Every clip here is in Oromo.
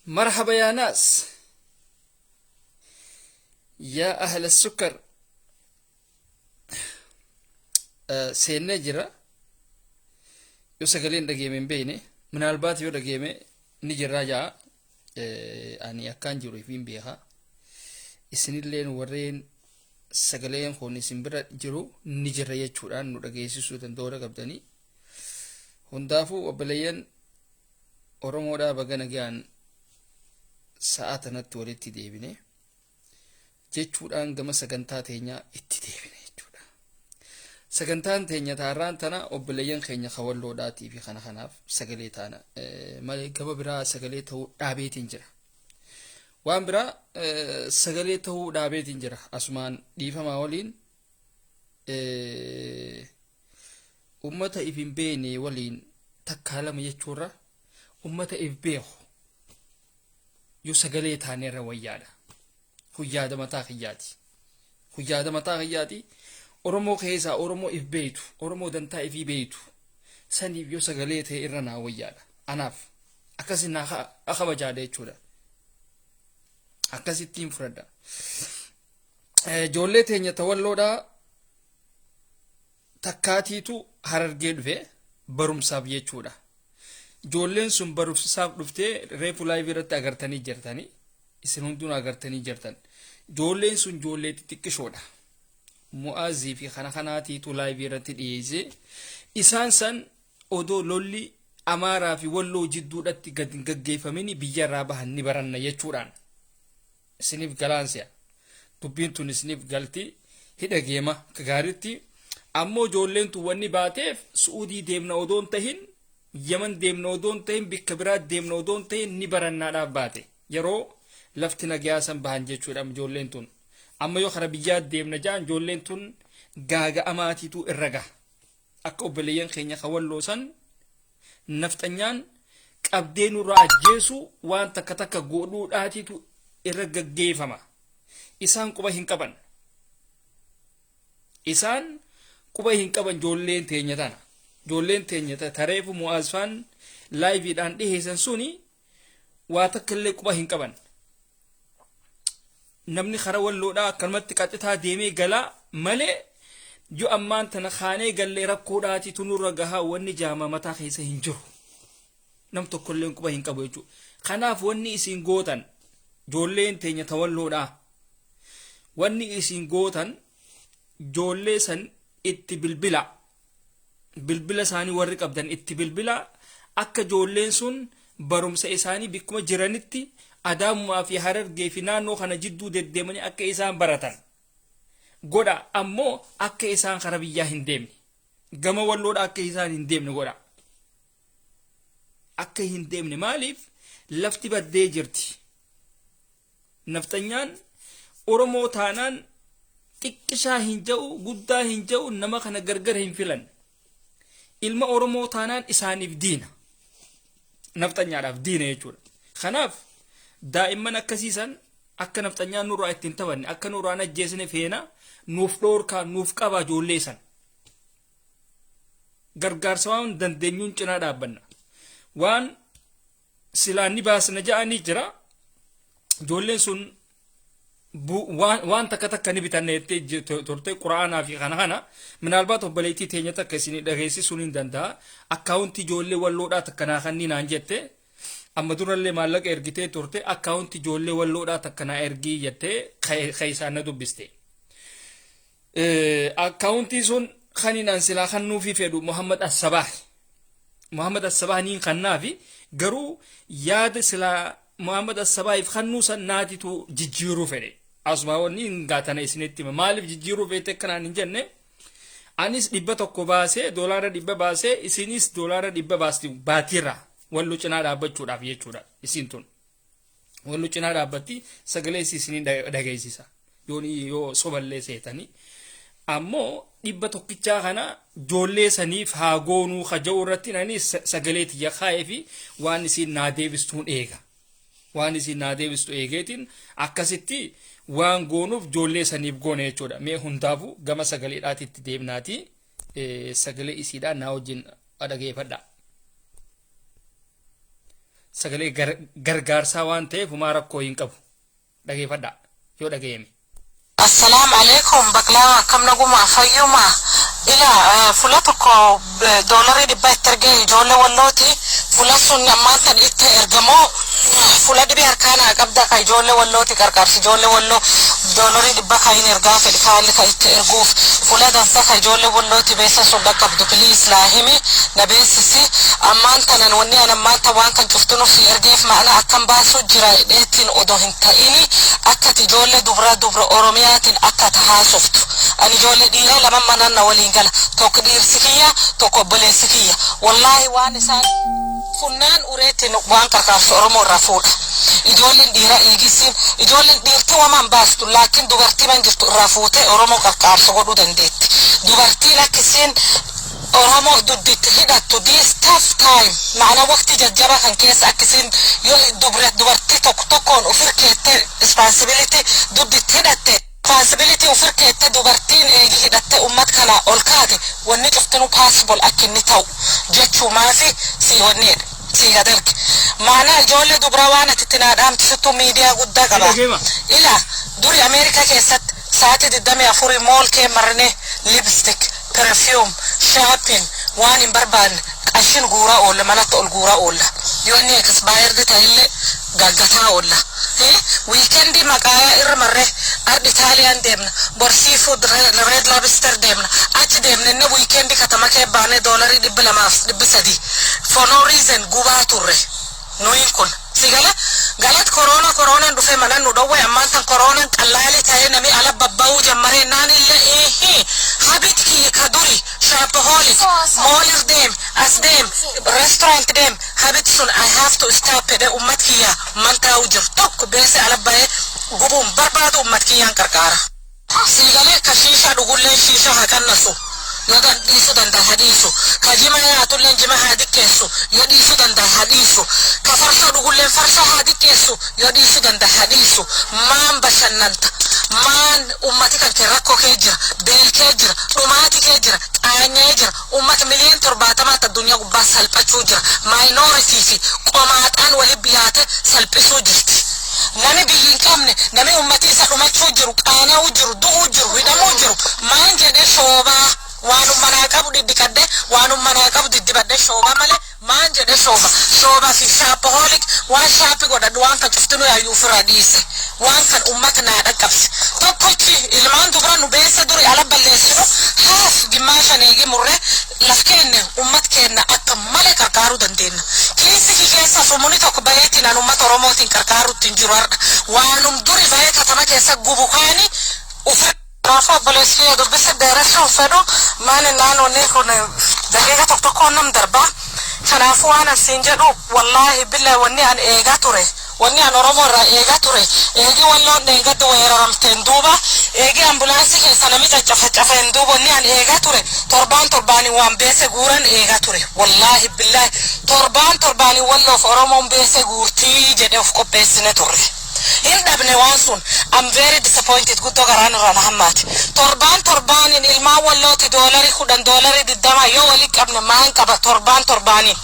مرحبا يا ناس، يا أهل السكر. سينا جرا يسقلين دقيمين بيني من البات يو دقيمة نجرا جا. أني أكان جوري فين بيها إسني لين ورين سقلين خوني سنبرا جرو نجرا يجوران نرجيسي سودان دورا قبدني هندافو وبليان أورمودا بغانا جان ساعتنا تولتي ديبني jechuudhaan gama sagantaa teenyaa itti deebine jechuudha. Sagantaan teenya taarraan tana obboleeyyan keenya kawalloodhaatii fi kanaaf sagalee taana malee gaba biraa sagalee ta'uu dhaabeetiin jira. Waan biraa sagalee ta'uu dhaabeetiin jira. Asumaan dhiifamaa waliin ummata if hin beekne waliin takkaa lama jechuurra ummata if beeku yoo sagalee taaneerra wayyaadha. Huyyaada mataa kiyyaati Oromoo keessaa Oromoo if beeytu Oromoo dantaa ifii beeytu saniif yoo sagalee ta'e irra naa wayyaadha. Anaaf akkasin naa akabajaadha jechuudha. Akkasittiin fudhadha. Ijoollee teenya tawalloodhaa takkaatiitu Harargee dhufe barumsaaf jechuudha. Ijoolleen sun barumsaaf dhuftee reefu laayivii irratti agartanii jirtanii isin hunduun agartanii jirtan. Ijoolleen sun ijoollee xixiqqishoodha. Mu'aazii fi kanaatiitu laayivii irratti dhiyeesse. Isaan san odoo lolli Amaaraa fi Walloo jidduudhatti gaggeeffamini biyyarraa bahan ni baranna jechuudhaan. Isiniif galaansiya. Dubbiin tun isiniif galti hidha geema gaariitti. Ammoo ijoolleen tun wanni baateef Suudii deemna odoon tahin, Yaman deemna odoon tahin, bikka biraa deemna odoon tahin ni barannaadhaaf baate. Yeroo lafti nagayaasan bahan jechuudha ijoolleen tun. Amma yoo kara biyyaa deemna jaan ijoolleen tun gaaga'amaatiitu irra gaha. Akka obboleeyyan keenya kawalloo san nafxanyaan qabdee nurraa ajjeesu waan takka godhuudhaatiitu irra gaggeeffama. Isaan quba hin qaban. Isaan quba hin qaban ijoolleen teenya tana. Ijoolleen teenya tareefu mu'aazfaan laayiviidhaan dhiheessan suni waa takka illee quba hin qaban. Namni kara walloodhaa akkanumatti qaxitaa deemee galaa malee yoo ammaan tana kaanee gallee rakkoodhaati tunurra gahaa wanni jaama mataa keessa hin jiru. Nam tokkolleen quba hin qabu jechuudha. Kanaaf wanni isin gootan ijoolleen teenya tawalloodhaa wanni isin gootan ijoollee san itti bilbila isaanii warri qabdan itti bilbila akka ijoolleen sun barumsa isaanii bikkuma jiranitti Adaamumaa fi Harargee fi naannoo kana jidduu deddeemanii akka isaan baratan godha. Ammoo akka isaan kara biyyaa hin deemne gama walloodha akka isaan hin deemne godha. Akka hin deemne maaliif lafti baddee jirti. Nafxanyaan Oromoo taanaan xiqqishaa hin ja'u guddaa hin ja'u nama kana gargar hin filan. Ilma Oromoo taanaan isaaniif diina. Nafxanyaadhaaf diina jechuudha. Kanaaf daa'imman akkasiisan akka nafxanyaan nurraa ittiin taphanne akka nurraan ajjeesne feena nuuf dhoorkaa nuuf qabaa ijoollee san. Gargaarsa waan dandeenyuun cinaa dhaabbanna. Waan silaanni baasna ja'anii jira. Ijoolleen sun waan takka ni bitanne jettee turte Quraanaa fi kana minaalbaat obboleettii teenya takka isin dhageessisuun hin danda'a. Akkaawuntii ijoollee walloodhaa takka naa kannii naan jette. Amma durallee maallaqa ergitee turte akkaawuntii ijoollee walloodhaa takka naa ergii jettee kaysaan na dubbiste. Akkaawuntii sun kaninaan silaa kannuufi fedhu Muhammad As-Sabah. Muhammad As-Sabah niin kannaafi garuu yaada silaa Muhammad As-Sabahiif kannuu san naatitu jijjiiruu fedhe. Asuma wanni hin gaatana isinitti hima. Maaliif jijjiiruu feete kanaan hin jenne? Anis $100 baasee $100 baasee isinis $100 baasti baatiirraa. Wallu cinaa dhaabbachuudhaaf jechuudha isin tun. Wallu cinaa dhaabbatti sagalee isinii dhageessisa. Yoo soballee seetanii. Ammoo $100 kana ijoollee saniif haa goonuu haja'u irratti nani sagalee tiyya kaa'ee fi waan isin naa deebistuun eega. Waan isin naa deebistu eegeetiin akkasitti waan goonuuf ijoollee saniif goone jechuudha. Mee hundaafuu gama sagaleedhaatitti deemnaati sagalee isiidhaan naa wajjin dhageeffadha. sagalee gargaarsaa waan ta'eef humaa rakkoo hin qabu dhageeffadhaa yoo dhageeyame. السلام عليكم بقلا كم نقوم فيوما إلى فلاتكو دولاري دبي ترجع جولة واللوتي فلاسون يمانتن إرجمو فلا دبي أركانا قبضة كاي جولة واللوتي كركارس جولة واللو دولاري دبي كاي نرجع في الكال كاي ترجوف فلا دانسا كاي جولة واللوتي بيسا صدق قبضة بليس لاهمي نبيسسي أمانتن أنوني أنا مانتا وان كان شفتنو في إرجيف معنا أكم باسو جرايدين أدوهن تايني أكتي جولة دبرا أوروميات أكت هاسفت أنا جولة ديرة لما مننا ولينجلا توك دير سكية توك بلي سكية والله وانسان فنان أريتن وان كركاس أورمو رفوع إجولة ديرة إيجيسين إجولة ديرتي ومان باستو لكن دوغرتي من جرت رفوته أورمو كركاس غدو دندت دوغرتي لكسين أورمو دودت هدا تو ديس tough time معنا وقت جدجبا كان كيس أكسين دوغرتي توكون وفركيت responsibility دودت هدا responsibility وفركيت دوغرتين إيجي هدا أمت كلا أولكادي وني جفتنو possible أكني تو جتشو مافي سيونير سيهدرك معنا جولة دبروانا تتنادام تستو ميديا قد قبا إلا دوري أمريكا كيست ساعتي الدمي أفوري مول كي مرني ليبستيك برفيوم شابين واني بربان أشين غورا أولا منات الغورا أولا يوني كسباير دي تهيلي غاقتا أولا ويكندي مقايا إرمره أرد إيطاليان ديمنا بورسي فود ريد لابستر ديمنا أج ديمنا إنه ويكندي كتماكي باني دولاري دب لماف دب سدي for no reason غوبا توري نوين كون سيغالا غالات كورونا ندوفي منا ندووي أمانتا كورونا قلالي تاي نمي على بباو جمري ناني اللي إيه حبيتكي كدوري شابهوليك مولر ديم أس ديم رستورانت ديم حبيتسون I have to stop ده أمتكي يا مانتا وجر توك بيسي على باي غبوم بربادو أمتكي يان كركارا سيغالا كشيشة دقولين شيشة هكا نسو يدان ديسو دندا حديثو كجمع ياتولين جمع حديثو يديسو دندا حديثو كفرشا دقولين فرشا حديثو يديسو دندا حديثو مان بشننتا مان أمتي كان كراكو كيجر بيل كيجر أماتي كيجر آنيا يجر أمت مليون ترباتمات الدنيا قبا سلبتشو جر ماينورتي في قومات أن ولبيات سلبسو جرتي نمي بيين كامني نمي أمتي سلومتشو جرو آنا وجرو دو جرو ودمو جرو مان جدي شوبا وانو مناقب دي كده وانو مناقب دي بده شوبا ماله مان جده شوبا في شابهوليك وان شابي قد دوان كان شفتنو يا يوفر حديثي وان كان أمتنا دكبس توكوتي إلمان دبرا نبيس دوري على بلسينو هاف جماشا نيجي مرة لفكين أمت كنا أكمل كركارو دندين كيسي كيسا سموني توك بيتي نان أمت روموتين كركارو تنجرار وانم دوري بيتا تما كيسا قبوكاني وفر رافع بلسيا دبس الدراسة فدو ما ننانو نيكون دقيقة تكتكون نم دربا كنافو أنا سنجدو والله بالله وني أن إيجاتوري وني أنا رمورا إيجاتوري إيجي والله نيجاتو ويرامتين دوبا إيجي أمبولانسي كيسانمي تجفن دوبا وني أن إيجاتوري ترباني وان بيسي غوران إيجاتوري والله بالله ترباني والله فرمون بيسي غورتي جدي وفكو بيسي نتوري هندبني وانسون I'm very disappointed قد غران رانهمات تربان إن الماء واللوتي دولاري خدان دولاري ددما يوليك ابن مان كبا ترباني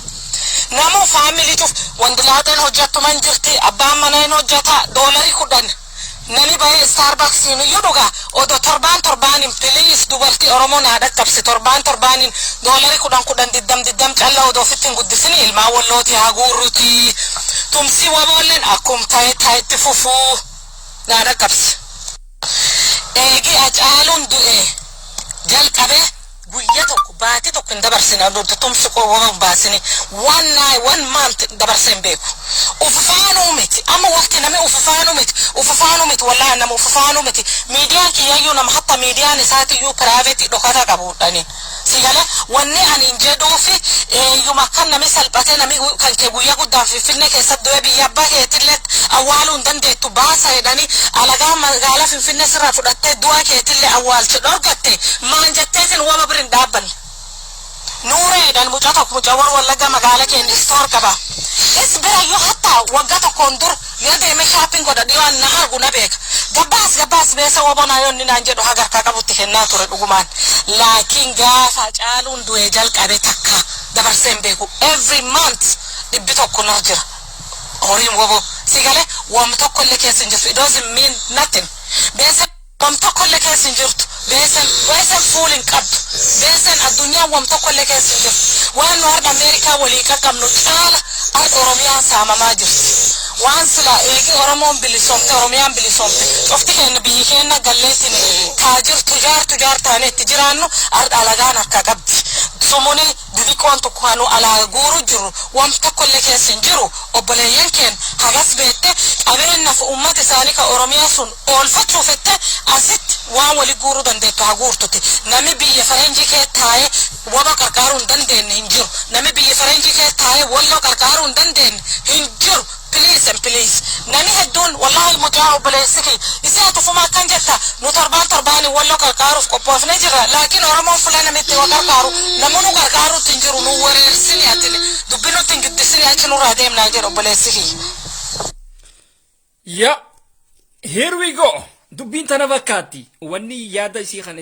نامو فاميلي شوف واندلاتين هجاتو من جرتي أبام منين هجاتا دولاري خدان نمي باي ستاربكس يدوغا ودو تربان بليس دوبرتي أرمون هذا كبسي تربان دولاري خدان ددام جالا ودو فتن قدسيني الماء واللوتي هاغوروتي تمسي وبولن أكم تاي تفوفو نادا كبس إيجي أجعلون دوئي جال كبه بويتك باتتك ندبرسين أدو تمسكو وباسيني one month ندبرسين بيكو وففانو متي أما وقت نمي وففانو متي والله نمو وففانو متي ميديان كي يجيو نمحطة ميديان نساتي يو برافتي دخاتا كابوتانين سيجالا واني أن إنجدو في يوم كان نمي سلبتين نمي كان كبويا قدام في فيلم كيسد دوي بيابا كيتلت أولون دندي تباسا يداني على قال في فيلم سرا فدت دوا كيتل أول تدرجتي ما انجتين وما برين دابن نوري دان مجاور ولا جا مقالة كين ستور كبا اسبرا يو حتى وقتا كوندور يدي مشابين قد ديوان نهار قنبيك جباس بيسا وبنا يون نانجدو هاgar kakabutti kenna tore duguman lakin gafa caalun duwe jal qabe takka dabarsen beku every month dibbi tokko narjira horiin wabo sigale wam tokko illee keessa hin jirtu it doesn't mean nothing beesan wam tokko illee keessa hin jirtu beesan fuulin qabdu beesan addunyaa wam tokko illee keessa hin jirtu waan nu har'a Ameerikaa walii qaqqabnu caala har'a Oromiyaan saamamaa jirti waan sila eegi Oromoon bilisoomte Oromiyaan bilisoomte cofti keenya biyyi keenya galleessin kaa jirtu jaar taanee itti jiraannu har'a alagaan harka qabdi sumuni didiqoon tokkoonu alaa guuru jiru wam tokko illee keessa hin jiru obboleeyyan keen hagas beette qabeenyaaf uummata isaanii ka Oromiyaa sun oolfachuuf itti asitti waan wali guuru dandeettu haa guurtuti nami biyya faranjii kee taa'ee waba qarqaaruu hin dandeenye hin jiru nami biyya faranjii kee taa'ee walloo qarqaaruu hin dandeenye hin jiru please and please nami hedduun wallahi mucaa obboleessiki isii atufumaa kan jetta nu torbaan walloo qarqaaruuf qophoofne jira laakiin Oromoon fuula namitti wa qarqaaru namoonni qarqaaruutti hin jiru nu wareersini atini dubbinutti hin giddisini achi nurraa deemnaa jedhu obboleessiki. Yeah, here we go. Dubbiin tana fakkaatti wanni yaada isii kana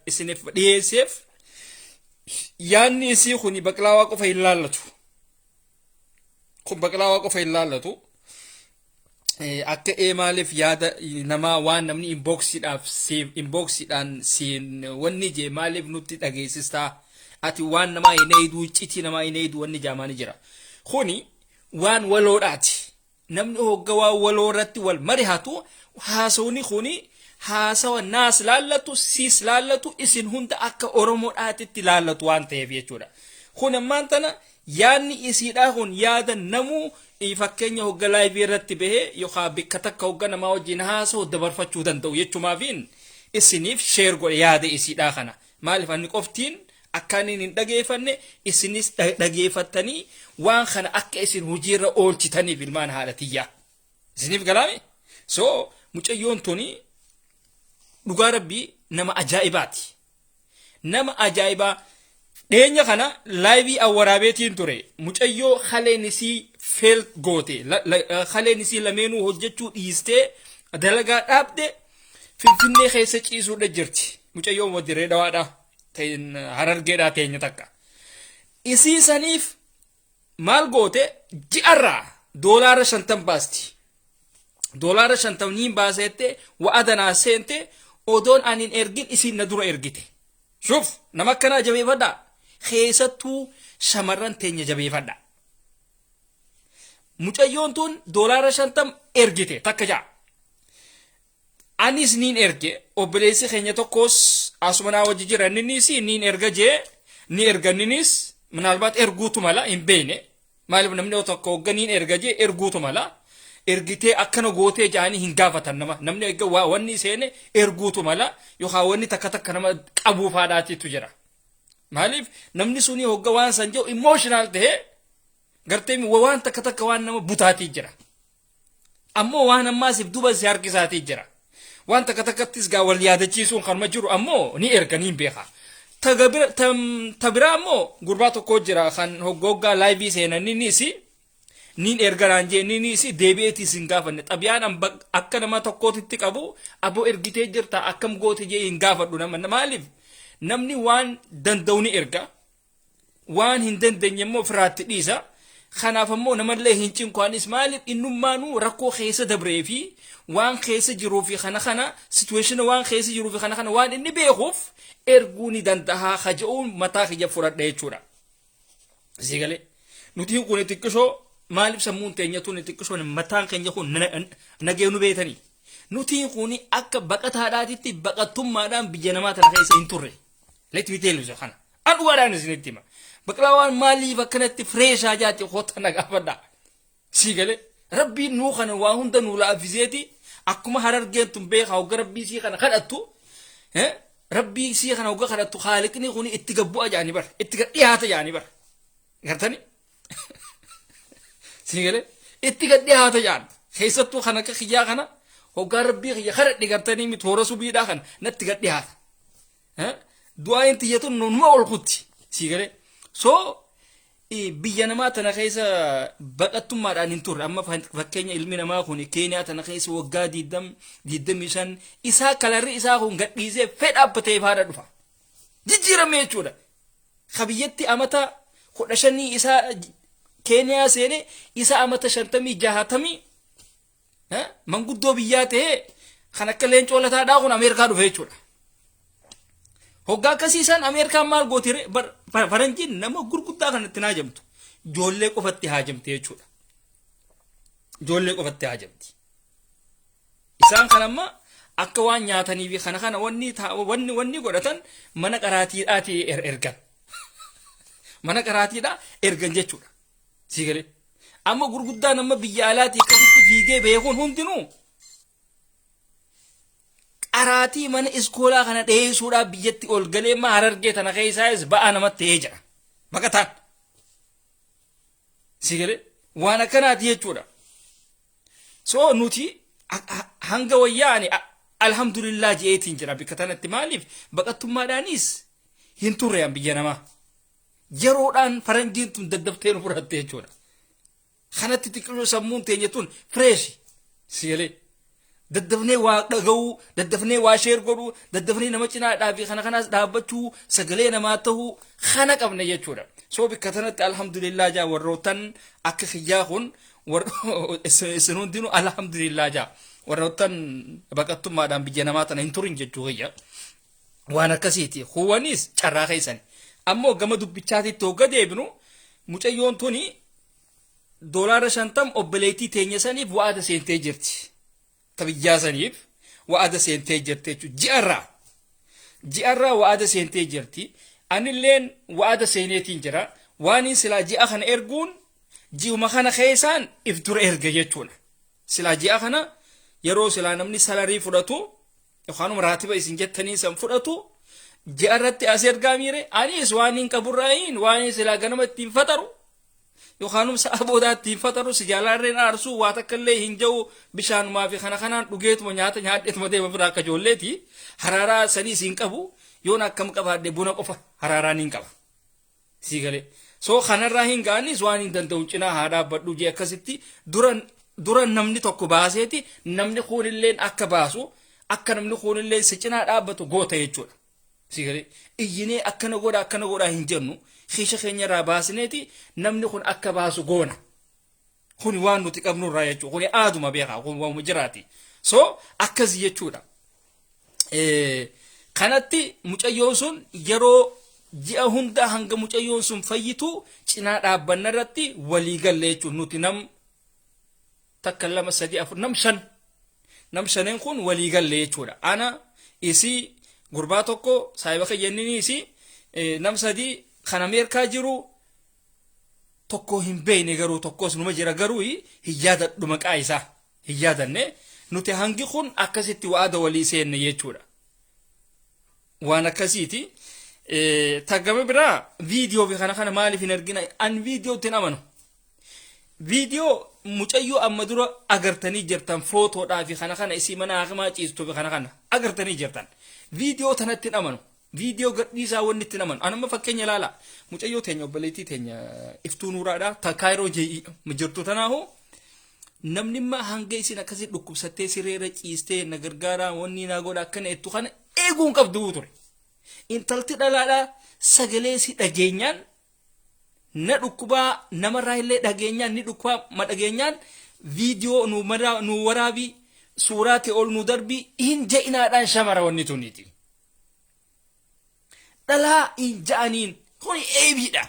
isiniif dhiyeesseef yaadni isii kuni baqlaawaa qofa hin laallatu kun baqlaawaa qofa hin laallatu akka maaliif yaada namaa waan namni inboxiidhaan siin wanni jee maaliif nutti dhageessistaa ati waan namaa hin eeyduu iccitii namaa hin eeyduu wanni jaamaani jira kuni waan waloodhaati namni hoggawaa waloo irratti wal marihatu haasawni kuni haasawa naas laallatu siis laallatu isin hunda akka Oromoodhaatitti laallatu waan ta'eef jechuudha kun ammaan tana yaadni isiidhaa kun yaada namuu fakkeenya hogga laayivii irratti bahee yookaan bakka takka hogga namaa wajjin haasawuu dabarfachuu danda'u jechumaafiin isiniif sheer godhe yaada isiidhaa kana maaliif ani qoftiin akkaaniin hin dhageeffanne isinis dhageeffattanii waan kana akka isin hojiirra oolchitaniif ilmaan haadhatiyyaa isiniif galaami so mucayyoon tuni dhugaa rabbii nama ajaa'ibaati nama ajaa'ibaa dheenya kana laayivii awwaraabeetiin ture mucayyoo haleen isii feel goote haleen isii lameenuu hojjechuu dhiistee dalagaa dhaabde finfinnee keessa ciisuudha jirti mucayyoo modiree dhawaadha harargeedhaa teenya takka isii saniif maal goote ji'arraa $50 baasti $50 baaseette wa'adanaa seente odoon anin ergin isiin na dura ergite shuf nama akkanaa jabeeffadha keessattuu shamarran teenya jabeeffadha mucayyoon tun $50 ergite takka ja'a anis niin erge obboleessi keenya tokkos asumanaa wajji jira innis niin erga jee ni erganinis minaalbaat erguutu mala hin beekne maaliif namni tokko hogga niin erga jee erguutu mala ergitee akkana gootee jaanii hin gaafatan namni egaa wanni seene erguutu mala yookaan wanni takka nama qabuu faadhaatiitu jira maaliif namni suni hogga waan san jiru emotional ta'e gartee waan takka waan nama butaatii jira ammoo waan ammaasiif duba si harkisaatii jira waan takkattis gaa wal yaadachiisuun kanuma jiru ammoo ni erganiin beeka tabira ammoo gurbaa tokko jira kan hoggaa laayivii seenannis niin erganaan jee ninis deebi'eetii sin gaafanne xabiyaan akka nama tokkootitti qabu aboo ergitee jirta akkam goote jee hin gaafadhu nama maaliif namni waan danda'u ni erga waan hin dandeenye immoo firaatti dhiisa kanaaf ammoo namallee hin cinqaanis maaliif innummaanuu rakkoo keessa dabree fi waan keessa jiruu fi kana situation waan keessa jiruu fi kana waan inni beekuuf erguu ni danda'a haja'uun mataa kiyya fudhadha jechuudha sigalee nuti kun xiqqishoo maaliif sammuun teenya tun xiqqishoon mataan keenya kun nageenu beetanii nuti kun akka baqataadhaatitti baqattummaadhaan biyya namaa tana keessa hin turre let me tell you kana adwaadhaan isinitti hima baqlaawaan maaliif akkanatti fireeshaa jaatti hoota nagaafadha sigalee rabbiin nuu kana waa hunda nuu laafiseeti akkuma harargeen tun beekaa hogga rabbii sii kana kadhattu rabbii sii kana hogga kadhattu haaliqni kun itti gabbu'a jaanii bar itti dhiyaata jaanii bar gartanii sigale itti gadhiyaata jaan keessattuu kana akka xiyyaa kana hoggaa rabbii xiyya kadhadhi gartanii mi toora subiidhaa kana natti gadhiyaata du'aayin tiyyatu numa ol kutti sigale soo biyya namaa tana keessa baqattummaadhaan hin turre amma fakkeenya ilmi namaa kun keeniyaa tana keessa waggaa 25 isaa kalarri isaa kun gadhiisee fedhaabbatee faada dhufa jijjiirame jechuudha kabiyyatti amata 15 isaa Keeniyaa seene isa amata 50 manguddoo biyyaa ta'e kan akka leencoo lataadhaa kun Ameerikaa dhufe jechuudha. Hoggaa akkasiisan Ameerikaan maal gootire faranjiin nama gurguddaa kanatti haajamtu ijoollee qofatti haajamte jechuudha. Ijoollee qofatti haajamti. Isaan kan amma akka waan nyaatanii fi kana wanni godhatan mana qaraatiidhaati ergan. Mana qaraatiidhaa ergan jechuudha. Sigalee. Amma gurguddaan amma biyya alaatii akkasitti fiigee beekuun hundinuu qaraatii mana iskoolaa kana dheessuudhaaf biyyatti ol galee ma Harargee tana keessaayis ba'aa namatti ta'ee jira. Baqataan. Sigalee waan akkanaati jechuudha. So nuti hanga wayyaani alhamdulillah jeetiin jira bikka tanatti maaliif baqattummaadhaanis hin turre biyya namaa. Yeroodhaan faranjiin tun daddabtee nu fudhatte jechuudha. Kanatti xiqqoo sammuun teenya tun fresh sigalee daddafnee waa dhaga'uu daddafnee waa sheer godhuu daddafnee nama cinaa dhaabii kanaas dhaabbachuu sagalee namaa ta'uu kana qabna jechuudha. So bikka tanatti alhamdulillah jaa warrootan akka xiyyaa kun isin hundinuu alhamdulillah jaa warrootan baqattummaadhaan biyya namaa tana hin turin jechuu kiyya. Waan akkasiiti huwanis carraa keessan ammoo gama dubbichaatitti hogga deebinu mucayyoon tuni $50 obboleettii teenya saniif wa'ada seentee jirti. Tabiyyaa saniif wa'ada seentee jirti jechuudha. Ji'arraa wa'ada seentee jirti. Anilleen wa'ada seeneetiin jira. Waan silaa ji'a kana erguun ji'uma kana keessaan if dura erga jechuudha. Silaa ji'a kana yeroo silaa namni salarii fudhatu yookaan raatiba isin jettanii san fudhatu ji'arratti as ergaa miire anis waan hin qaburraayin waan silaa ganama ittiin fataru yookaan sa'a boodaa ittiin fataru sijaalaarreen aarsuu waa takkallee hin jiru bishaanumaa fi kanaan dhugeetuma nyaata nyaadheetuma deema biraa akka ijoolleeti haraaraa sanii siin qabu yoon akkam qabaadde buna qofa haraaraan hin qaba. Sigalee. So kanarraa hin gaanis waan hin danda'u cinaa haa dhaabbadhu jee akkasitti dura namni tokko baaseeti namni kuunilleen akka baasu akka namni kuunilleen si cinaa dhaabbatu goota jechuudha. Sigalee. Iyyinee akkana godhaa hin jennu xiisha keenyarraa baasineeti namni kun akka baasu goona. Kuni waan nuti qabnurraa jechuudha. Kuni aaduma beekaa kun waan jiraati. So akkas jechuudha. Kanatti mucayyoon sun yeroo ji'a hunda hanga mucayyoon sun fayyitu cinaa dhaabbanna irratti walii galle jechuudha. Nuti nam takka 2 3 4 5 shaneen kun walii galle jechuudha. Ana isii gurbaa tokko saayiba kiyyanni isii nam 3 kan Ameerikaa jiru tokko hin beekne garuu tokkos numa jira garuu hin yaadadhu maqaa isaa hin yaadanne nuti hangi kun akkasitti wa'ada walii seenne jechuudha. Waan akkasiiti taggame biraa viidiyoo fi kana maaliif hin argina an viidiyootti hin amanu. Viidiyoo mucayyoo amma dura agartanii jirtan footoodhaa fi kana isii mana hakimaa ciistu fi kana agartanii jirtan viidiyoo tanatti hin amanu. Viidiyoo gadhiisaa wanni itti naman anuma fakkeenya ilaala mucayyoo teenya obboleettii teenya iftuu nuuraadha ta kaayiroo jirtu tanaahu namni ma hanga isin akkasii dhukkubsattee sireera ciistee na gargaaraa wanni naa godha akkana ettu kana eeguun qabdu ture. Intalti dhalaadha sagalee si dhageenyaan na dhukkubaa namarraa illee dhageenyaan ni dhukkubaa ma dhageenyaan viidiyoo nu waraabii suuraa ta'e ol nu darbii hin je'inaadhaan shamara wanni tuniiti. Dhalaa hin ja'aniin kuni eebiidha.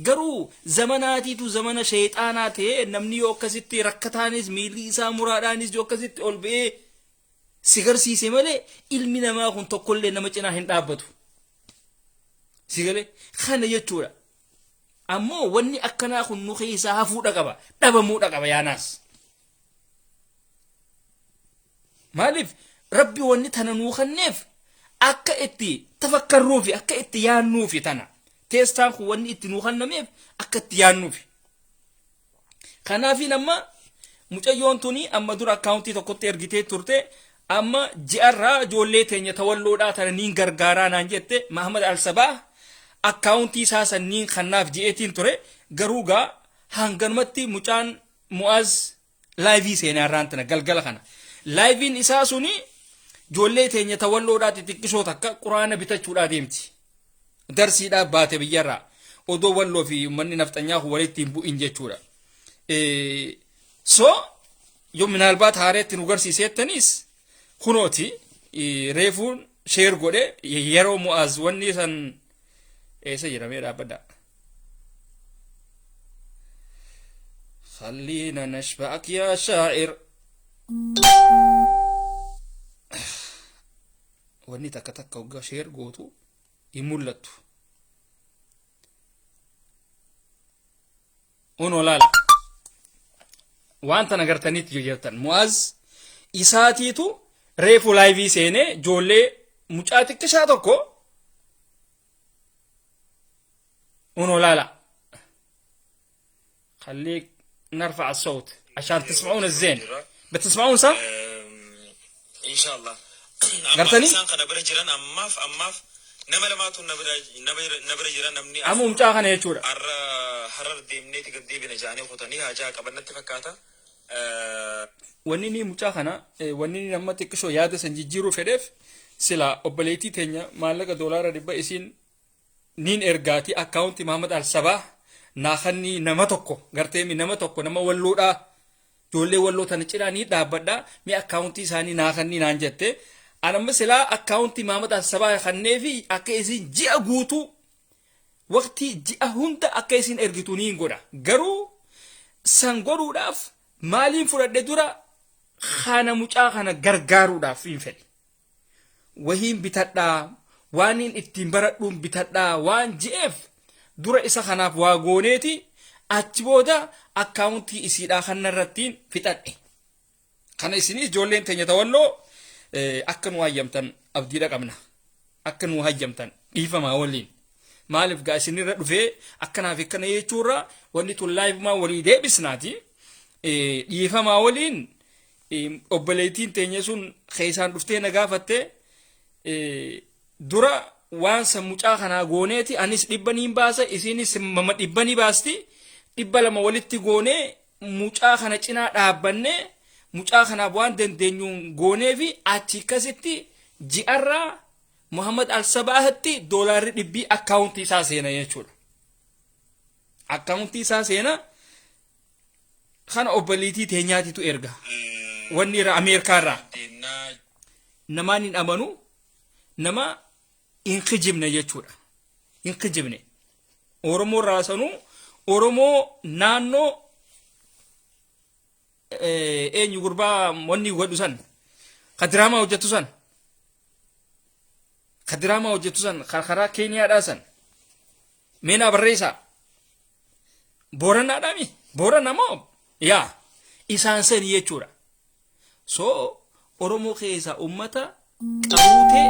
Garuu zamanaatiitu zamana sheexaanaa ta'e namni yoo akkasitti rakkataanis miilli isaa muraadhaanis yoo akkasitti ol ba'ee si garsiise malee ilmi namaa kun tokkollee nama cinaa hin dhaabbatu. Sigalee kana jechuudha. Ammoo wanni akkanaa kun nu keessaa hafuudha qaba dhabamuudha qaba yaanaas. Maaliif rabbi wanni tana nuu kenneef akka itti tafakkarruufi akka itti yaannuufi tana teestaan kun wanni itti nuu kennameef akka itti yaannuufi. Kanaafi nama mucayyoon tuni amma dura akkaawuntii tokkotti ergitee turte amma ji'arraa ijoollee teenya tawalloodhaa tana niin gargaaraa naan jette Mahamad Al-Sabaa akkaawuntii isaa sanniin kannaaf ji'eetiin ture garuu gaa hanganumatti mucaan Mu'aaz laayivii seenaa irraan tana galgala kana laayiviin isaa suni ijoollee teenya tawalloodhaa xixiqqisoo takka quraana bitachuudhaa deemti darsiidhaaf baate biyyarraa odoo walloo fi uummanni nafxanyaa walitti hin bu'in jechuudha. So yoo minaalbaat haareetti nu garsiiseettanis kunooti reefuun sheer godhe yeroo mu'aaz wanni san eessa jedhamee dhaabbadha. خلينا نشبعك يا شاعر wanni takka takka waggaa sheer gootu hin mul'attu. Unoo laala wanta nagartanitti jirtan mu'aaz isaatiitu reefu laayivii seenee ijoollee mucaa xiqqishaa tokko unoo laala خليك نرفع الصوت عشان تسمعون الزين بتسمعون صح؟ ان شاء الله قرتني؟ نبرة جيران اماف نمل ماتو نبرة جيران نمني أمو مجاخنا يشورا حرر ديمني تقدي بنجاني وخطاني هاجا قبلنا فكاتا ونيني مجاخنا ونيني لما تكشو يادا سنجيجيرو فدف سلا أبليتي تنيا مالك دولار ربا إسين نين إرغاتي أكاونتي محمد الصباح ناخني نما tokko gartee mi nama tokko nama walloodha ijoollee walloo tana cidhaanii dhaabbadha mi akkaawuntii isaanii naakanni naan jette anamma silaa akkaawuntii Mahamad Al-Sabaa kannee fi akka isin ji'a guutuu waqtii ji'a hunda akka isin ergitu niin godha garuu san godhuudhaaf maaliin fudhadhe dura kana mucaa kana gargaaruudhaaf hin fedhe wahiin bitadhaa waan ittiin baradhuun bitadhaa waan ji'eef dura isa kanaaf waa gooneeti achi booda akkaawuntii isiidhaa kanarrattiin fixadhe kana isinis ijoolleen teenya tawalloo akka nu hayyamtan abdiidha qabna akka nu hayyamtan dhiifamaa waliin maaliif gaa isinirra dhufee akkanaaf akkana jechuurra wanni tun laayivumaa walii deebisnaati dhiifamaa waliin obboleettiin teenya sun keessaan dhuftee na gaafatte dura waan san mucaa kanaa gooneeti anis dhibbaniin baasa isinis mama dhibbanii baasti dhibba lama walitti goonee mucaa kana cinaa dhaabbanne mucaa kanaaf waan dandeenyuun goonee fi achi akkasitti ji'arraa Muhammad Al-Sabaahatti doolaarri dhibbii akkaawuntii isaa seena jechuudha. Akkaawuntii isaa seena kana obboleettii teenyaatitu erga wanni irraa Ameerikaarraa namaan hin amanu nama hin kijibne jechuudha. Hin kijibne Oromoo raasanuu Oromoo naannoo eenyu gurbaa wanni godhu san kadiraamaa hojjetu san karaa Keeniyaadhaa san meenaa barreessaa Booranaadhaami Boorana moo yaa isaan sani jechuudha. So Oromoo keessaa ummata qabuutee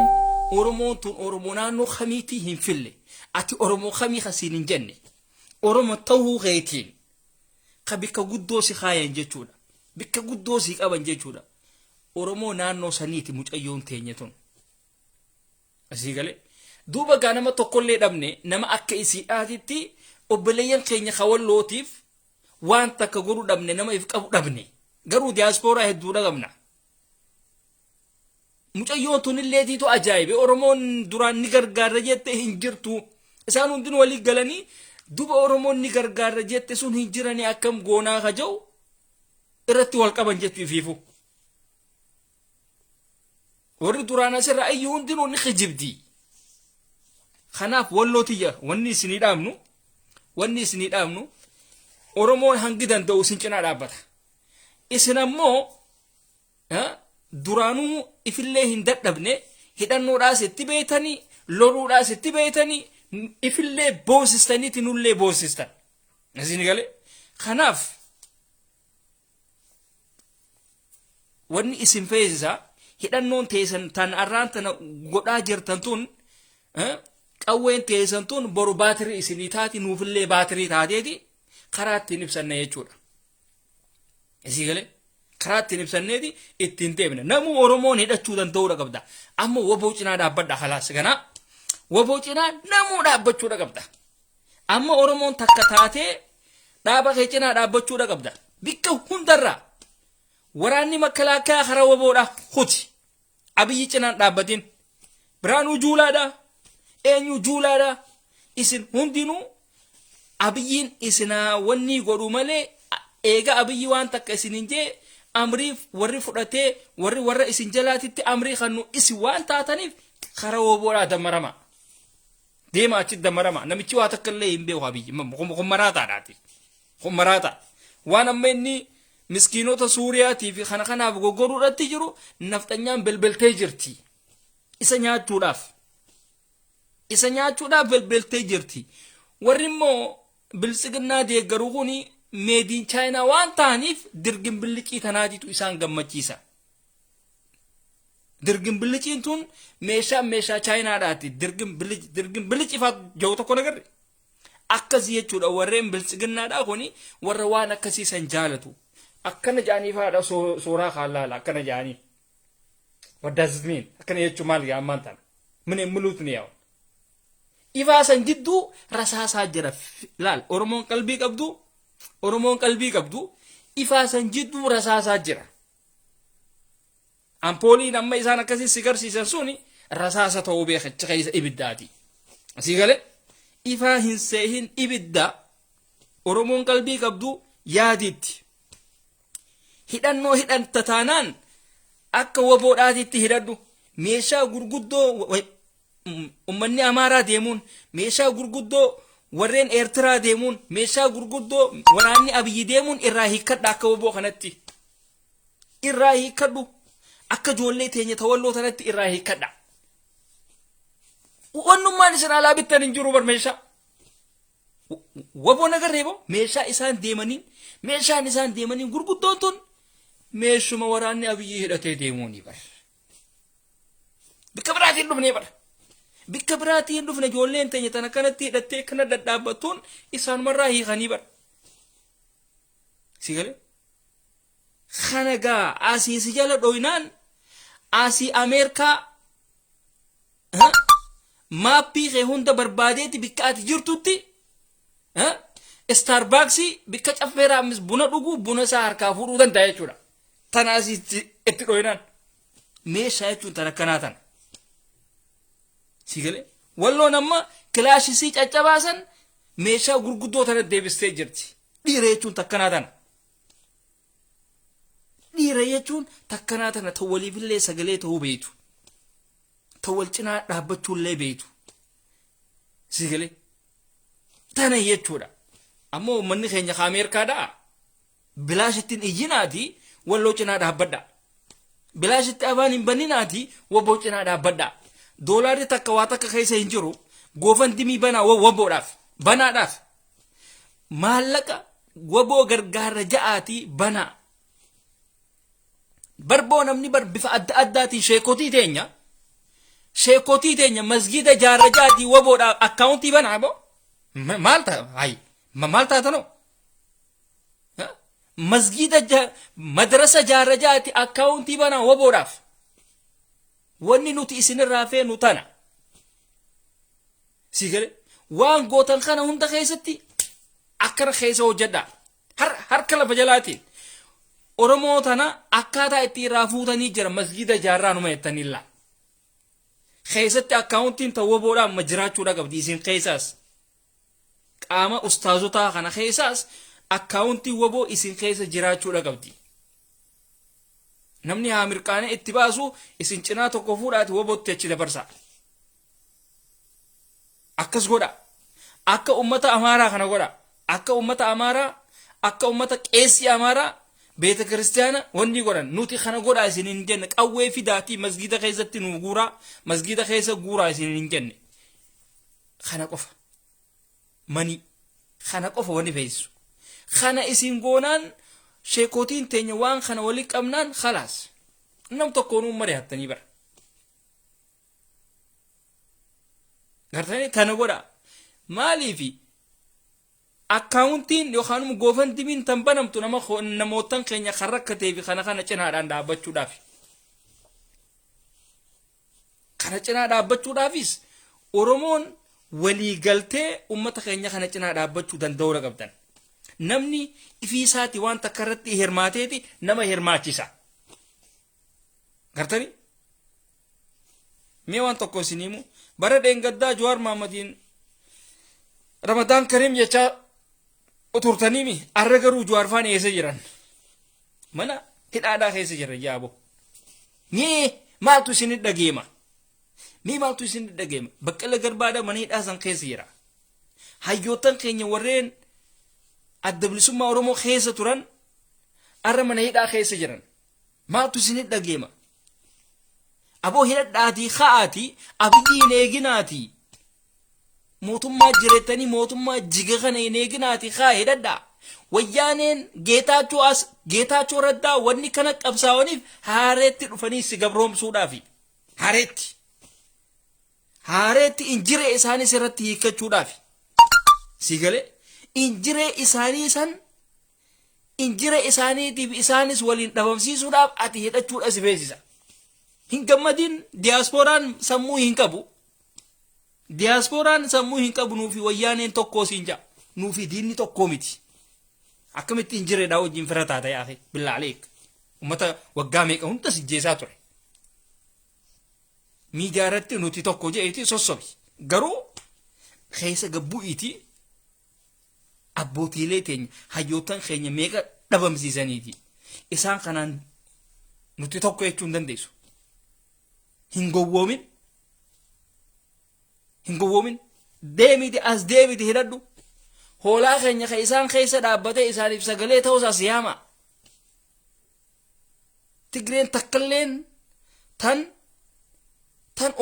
Oromoon tun Oromoo naannoo kamiitii hin fille ati Oromoo kamii kasiin hin jenne Oromoo ta'uu keetiin ka bikka guddoo si kaayan jechuudha. Bikka guddoo si qaban jechuudha. Oromoo naannoo saniiti mucayyoon teenya tun. Asii galee duuba gaa nama tokkollee dhabne nama akka isiidhaatitti obboleeyyan keenya kawallootiif waan takka godhuu dhabne nama if qabu dhabne garuu diyaaspooraa hedduudha qabna. Mucayyoon tun illeetiitu ajaa'ibe Oromoon duraan ni gargaarra jette hin jirtu isaan hundinuu walii galanii duba Oromoon ni gargaarra jette sun hin jiranii akkam goonaa kaja'u irratti wal qaban jechuu ifiifu. Warri duraan asirra ayyuu hundinuu ni kijibdi. Kanaaf wallootiyya wanni isinii dhaabnu Oromoon hangi danda'u isin cinaa dhaabbata. Isin ammoo duraanuu ifillee hin dadhabne hidhannoodhaas itti beeytanii loluudhaas itti beeytanii ifillee boosistaniiti nullee boosistan. Isin galee kanaaf wanni isin feesisaa hidhannoon teessan tan arraan tana godhaa jirtan tun qawween teessan tun boru baatirii isinii taati nuufillee baatirii taateeti karaa ittiin ibsanne jechuudha. Isin galee karaa ittiin ibsanneeti ittiin deemne namuu Oromoon hidhachuu danda'uudha qabda. Amma waboo cinaa dhaabbadha halaas ganaa waboo cinaa namuu dhaabbachuudha qabda. Amma Oromoon takka taatee dhaaba kee cinaa dhaabbachuudha qabda. Bikka hundarraa waraanni makalaakaa karaa waboodha kuti Abiyyi cinaan dhaabbatiin Biraanuu Juulaadha eenyu Juulaadha isin hundinuu abiyyiin isinaa wanni godhu malee eega abiyyi waan takka isinin jee amrii warri fudhatee warra isin jalaatitti amrii kannu isin waan taataniif kara woboodhaa damarama deema achi damarama namichi waa takka illee hin beeku abiyyi kummaraataadhaati kummaraata waan amma inni miskiinota Suuriyaatiif kana kanaaf goggoruudhaatti jiru nafxanyaan belbeltee jirti isa nyaachuudhaaf belbeltee jirti warri immoo bilisiginnaa deeggaruu kuni meediin chaayinaa waan ta'aniif dirgin billicii tanaatitu isaan gammachiisa dirgin billiciin tun meeshaa chaayinaadhaati dirgin biliciifaat jiru tokko nagarre akkasii jechuudha warreen bilisiginnaadhaa kuni warra waan akkasiisan jaalatu akkana jaaniifaadha suuraa kaalaala akkana jaanii what does it mean akkana jechuu maal gaa ammaan tana min muluutni yaa'u ifaasan jidduu rasaasaa jira laal oromoon qalbii qabdu ifaasan jidduu rasaasaa jira ampooliin amma isaan akkasii sigarsiisan suni rasaasa ta'uu beekacha keessa ibiddaati asii gale ifaa hin seehin ibidda oromoon qalbii qabdu yaadiitti hidhannoo hidhanta taanaan akka woboodhaatitti hidhadhu meeshaa gurguddoo ummanni amaaraa deemuun meeshaa gurguddoo warreen eertiraa deemuun meeshaa gurguddoo waraanni abiyyi deemuun irraa hiikkadha akka woboo kanatti irraa hiikkadhu akka ijoollee teenya tawalloo tanatti irraa hiikkadha wannummaan isin alaa bittan hin jiru bar meeshaa woboo nagarreebo meeshaan isaan deemaniin gurguddoon tun meeshuma waraanni abiyyi hidhatee deemuuni bar bikka biraatiin dhufnee bara bikka biraatiin dhufne ijoolleen teenya tana kanatti hidhattee kana dadhaabbattuun isaanumarraa hiikanii bara si galee kana gaa asii si jala dhoynaan asii Ameerikaa maappii kee hunda barbaadeeti bikka ati jirtutti Starbucksii bikka caffeeraa ammis buna dhuguu buna isaa harkaa fuudhuu danda'a jechuudha tana asii itti dhoynaan meeshaa jechuun tana akkanaa tana si galee walloon amma kilaashisii caccabaasan meeshaa gurguddoo tana deebistee jirti dhiira jechuun takkanaa tana dhiira jechuun takkanaa tana ta waliifillee sagalee ta'uu beeytu ta wal cinaa dhaabbachuullee beeytu si galee tana jechuudha ammoo uummanni keenya ka Ameerikaadhaa bilaashittiin iyyinaati walloo cinaa dhaabbadha bilaashitti afaan hin banninaati woboo cinaa dhaabbadha doolaarri takka waa takka keessa hin jiru goofan dimii banaa woboodhaaf banaadhaaf maallaqa woboo gargaarra ja'aati banaa barboo namni bar bifa adda addaatiin sheekotii teenya masgida jaarra ja'aati woboodhaaf akkaawuntii banaa boo maal taatanoo masgida madrasa jaarra ja'aati akkaawuntii banaa woboodhaaf wanni nuti isinirraa feenu tana si gale waan gootan kana hunda keessatti akkana keessa hojjedha harka lafa jalaatiin oromoo tana akkaataa itti irraa fuutanii jira masgida jaarraa numa jettanilla keessatti akkaawuntiin ta woboodhaan ma jiraachuudha qabdi isin keessaas qaama ustaazotaa kana keessaas akkaawuntii woboo isin keessa jiraachuudha qabdi namni haa mirqaane itti baasu isin cinaa tokko fuudhaati wobootti achi dabarsa akkas godha akka ummata amaaraa kana godha akka ummata qeesii amaaraa beeta kiristaana wanni godhan nuti kana godha isin hin jenne qawwee fidaatii masgida keessatti nu guuraa masgida keessa guuraa isin hin jenne kana qofa mani kana qofa wanni feesisu kana isin goonaan sheekotiin teenya waan kana wali qabnaan khalaas nam tokkoon mari'attanii bara gartanii kana godha maaliifi akkaawuntiin yookaan goofan dimiin tan banamtu namootan keenya kan rakkatee fi kana cinaadhaan dhaabbachuudhaaf kana cinaa dhaabbachuudhaafis oromoon walii galtee ummata keenya kana cinaa dhaabbachuu danda'uudha qabdan namni ifiisaati waan takka irratti hirmaateeti nama hirmaachisa gartanii mee waan tokko isiniimu bara dheengaddaa Jawaar Mahaammadiin Ramadaan Kariim jecha uturtanimi arra garuu Jawaarfaan eessa jiran mana hidhaadhaa keessa jiran yaabo mee maaltu isin dhageema maaltu isin dhageema Baqqalaa Garbaadha mana hidhaa san keessa jira hayyootan keenya warreen adda bilisummaa Oromoo keessa turan arra mana hidhaa keessa jiran maaltu isin dhageema aboo hidhadhaatii ka'aatii abiyyiin eeginaati mootummaa jireettanii mootummaa jiga kana hin eeginaati kaa hidhadhaa wayyaaneen Geetaachoo Raddaa wanni kana qabsaa'aniif haareetti dhufanii si gabroomsuudhaafi haareetti injiree isaanis irratti hiikkachuudhaafi si galee injiree isaaniitiif isaanis waliin dhabamsiisuudhaaf ati hidhachuudha si beeksisa hin gammadin diyaaspooraan sammuu hin qabu nuufi wayyaaneen tokkoo siin ja'a nuufi diinni tokkoo miti akkamitti injireedhaa wajjin fira taata yaa billaa aleek ummata waggaa meeqa hunda sijjeessaa ture miidiyaa irratti nuti tokko je'eeti sossobi garuu keessa gabbu'iiti abbootiilee teenya hayyootan keenya meeqa dhabamsiisaniiti isaan kanaan nuti tokko jechuu hin dandeessu hin gowwoomin deemiti as deebiti hidhadhu hoolaa keenya ka isaan keessa dhaabbatee isaaniif sagalee ta'uusaa siyaama Tigreen takkalleen tan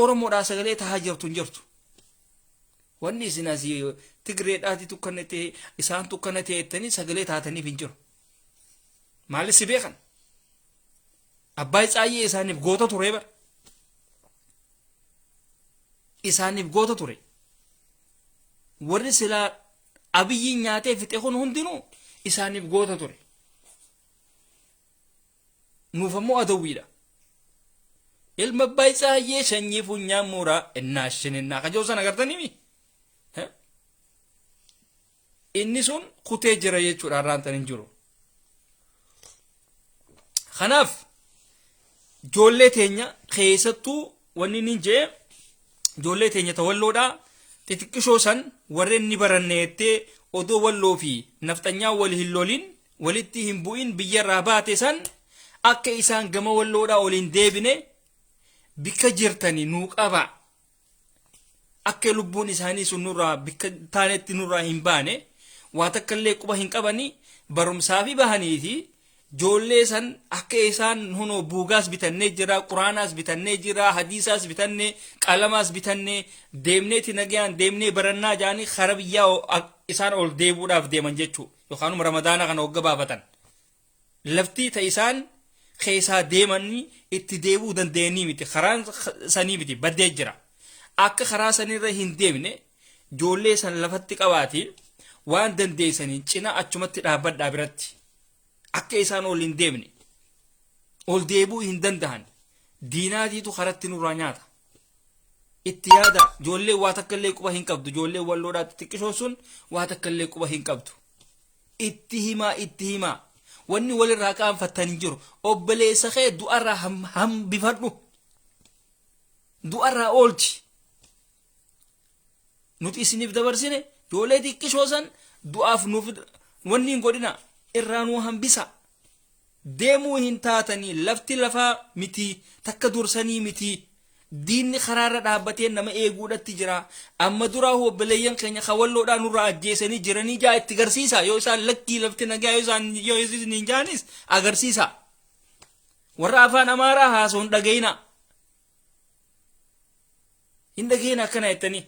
Oromoodhaa sagalee tahaa jirtu hin jirtu wanni isin asii Tigreedhaati tukkana ta'e isaan tukkana ta'e jettanii sagalee taataniif hin jiru maalis si beekan Abbaay Tsaayyee isaaniif goota ture bara isaaniif goota ture warri silaa Abiyyiin nyaatee fixe kun hundinuu isaaniif goota ture nuuf ammoo adawwiidha ilma Abbaay Tsaayyee sanyii funyaan mooraa innaa kajoo sana agartaniimi inni sun kutee jira jechuudha irraantan hin jiru kanaaf ijoollee teenya keessattuu wanni nin jee ijoollee teenya tawalloodhaa xixiqqishoo san warreen ni baranneettee odoo walloo fi nafxanyaa wal hin lolin walitti hin bu'in biyyarraa baate san akka isaan gama walloodhaa waliin deebine bikka jirtani nuu qaba akka lubbuun isaanii sun nurraa bikka taanetti nurraa hin baane waa takkallee quba hin qabani barumsaafi bahaniiti ijoollee san akka isaan hunoo buugaas bitannee jira quraanaas bitannee jira hadiisaas bitannee qalamaas bitannee deemneeti nagayaan deemnee barannaa jaanii kara biyyaa isaan ol deebuudhaaf deeman jechuu yookaan ramadaana kana hogga baafatan laftii ta isaan keessaa deemanii itti deebuu dandeenii miti karaan sanii miti baddee jira akka karaa sanirra hin deemne ijoollee san lafatti qabaati waan dandeessaniin cina achumatti dhaabbadhaa biratti akka isaan ol hin deemne ol deebuu hin danda'an diinaatiitu karatti nurraa nyaata itti yaada ijoollee waa takkallee quba hin qabdu ijoollee walloodhaatti xiqqishoo sun waa takkallee quba hin qabdu itti himaa wanni walirraa qaanfattan hin jiru obboleessa kee du'arraa hambifadhu du'arraa oolchi nuti isiniif dabarsine ijoollee xiqqishoo san du'aaf nuuf wanni hin godhina irraa nuu hambisa deemuu hin taatanii lafti lafaa miti takka dursanii miti diinni karaarra dhaabbatee nama eeguudhatti jira amma duraa obboleeyyan keenya kawalloodhaan nurraa ajjeesanii jiranii jaa itti garsiisa yoo isaan lakkii lafti nagaa yoo isin hin jaanis agarsiisa warra afaan amaaraa haasoo hin dhagayina akkana jettanii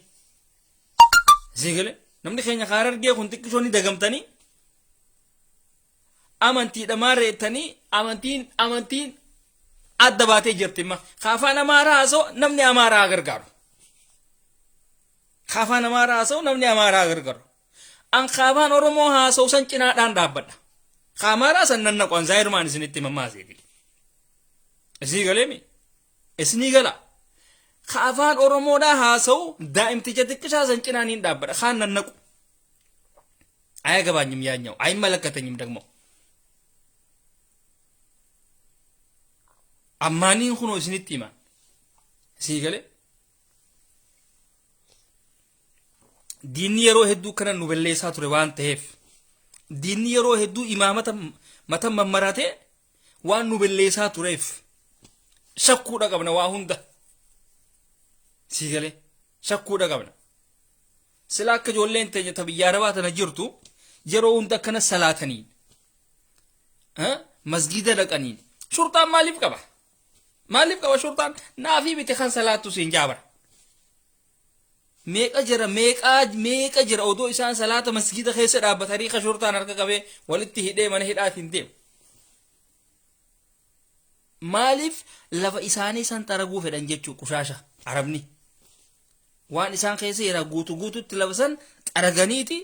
sigale namni keenya kaara argee kun xiqqishoo ni dagamtanii amantiidha maarreettanii amantiin adda baatee jirti ma kaafaan amaaraa haasoo namni amaaraa gargaaru an kaafaan oromoo haasoo san cinaadhaan dhaabbadha kaamaaraa san nan naqoon zaayirmaan isinitti mammaasee isii galeemi isinii gala kaafaan oromoodhaa haasoo daa'imticha xiqqishaa san cinaan hin dhaabbadha kaan nan naqu aya gabaanyim yaanyaw ayin malakkatanyim dagmo ammaaniin kunoo isinitti himan isii gale diinni yeroo hedduu kana nu balleessaa ture waan ta'eef diinni yeroo hedduu imaamata mata mammarate waan nu belleessaa tureef shakkuudha qabna waa hunda sigalee shakkuudha qabna sila akka ijoolleen teenya ta biyya arabaa tana jirtu yeroo hunda akkana salaatanii masgida dhaqanii shurtaan maaliif qaba shurtaan naafii biti kan salaattu siin jaabara meeqa jira odoo isaan salaata masgida keessa dhaabbatanii ka shurtaan harka qabee walitti hidhee mana hidhaatiin deemu maaliif lafa isaanii san xaraguu fedhan jechuu qushaasha arabni waan isaan keessa jira guututti lafa san xaraganiiti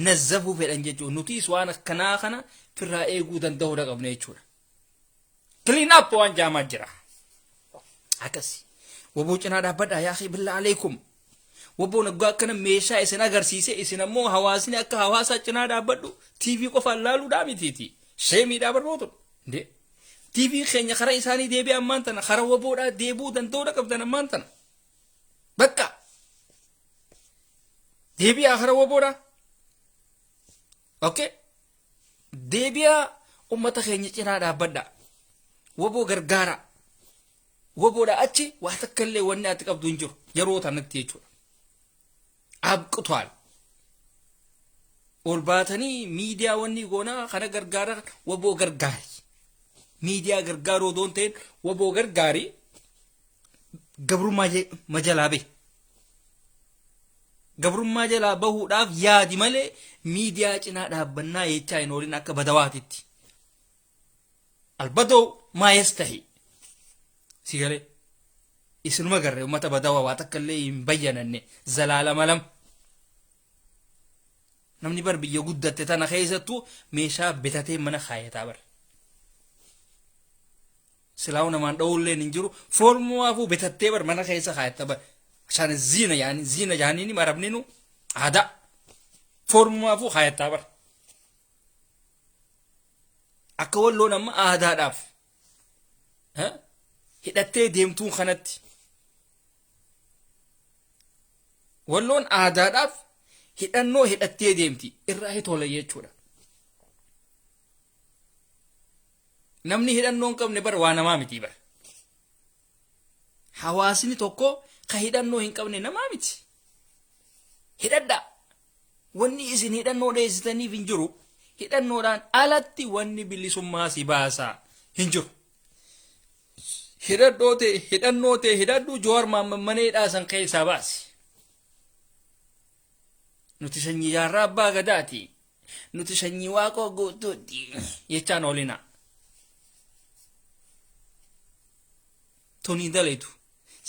nazzafuu fedhan jechuu nutis waan akkanaa kana firraa eeguu danda'uu qabna jechuudha clean up waan jaamaa jira akkasi waboo cinaa dhaabbadhaa yaa akhi billaa alaykum waboo naggaa akkana meeshaa isin agarsiise isin ammoo hawaasni akka hawaasaa cinaa dhaabbadhu TV qofaan laaluudhaa mitiiti sheemiidhaa barbootu ndee TV keenya karaa isaanii deebi'e ammaan tana karaa waboodhaa deebuu danda'uu qabdan ammaan tana bakka deebi'aa karaa waboodhaa okay deebi'aa ummata keenya cinaa dhaabbadhaa waboo gargaara waboodhaa achi waa takkallee wanni ati qabdu hin jiru yeroo tanatti jechuudha abqutwaal ol baatanii miidiyaa wanni goonaa kana gargaara waboo gargaari miidiyaa gargaaroo doon ta'een waboo gargaari gabrummaa jalaa bahuudhaaf yaadi malee miidiyaa cinaa dhaabbannaa jechaa hin oolin akka badawaatitti albadoo maayastahi sigalee isinuma garree ummata badawaa waa takkallee hin bayyananne zalaalama lam namni bar biyya guddatte tana keessattuu meeshaa bitatee mana kaayataa bar silaawu namaan dha'ullee hin jiru foormumaafuu bitattee bar mana keessa kaayata bar shan ziina jaaniini marabninu aadaa foormumaafuu kaayataa bar akka walloon amma aadaadhaaf hidhattee deemtuun kanatti walloon aadaadhaaf hidhannoo hidhattee deemti irraa hitola jechuudha namni hidhannoo hin qabne bar waa namaa miti bar hawaasni tokko ka hidhannoo hin qabne namaa miti hidhadha wanni isin hidhannoo dheessitaniif hin jiru hidhannoodhaan alatti wanni bilisummaa si baasaa hin jiru hidhannoo ta'e hidhadhu Jawaar Mohaammed maneedhaa san keessaa baasi nuti sanyii jaarraa abbaa gadaati nuti sanyii waaqoo guutuutti jechaan oolina tun hin dalaytu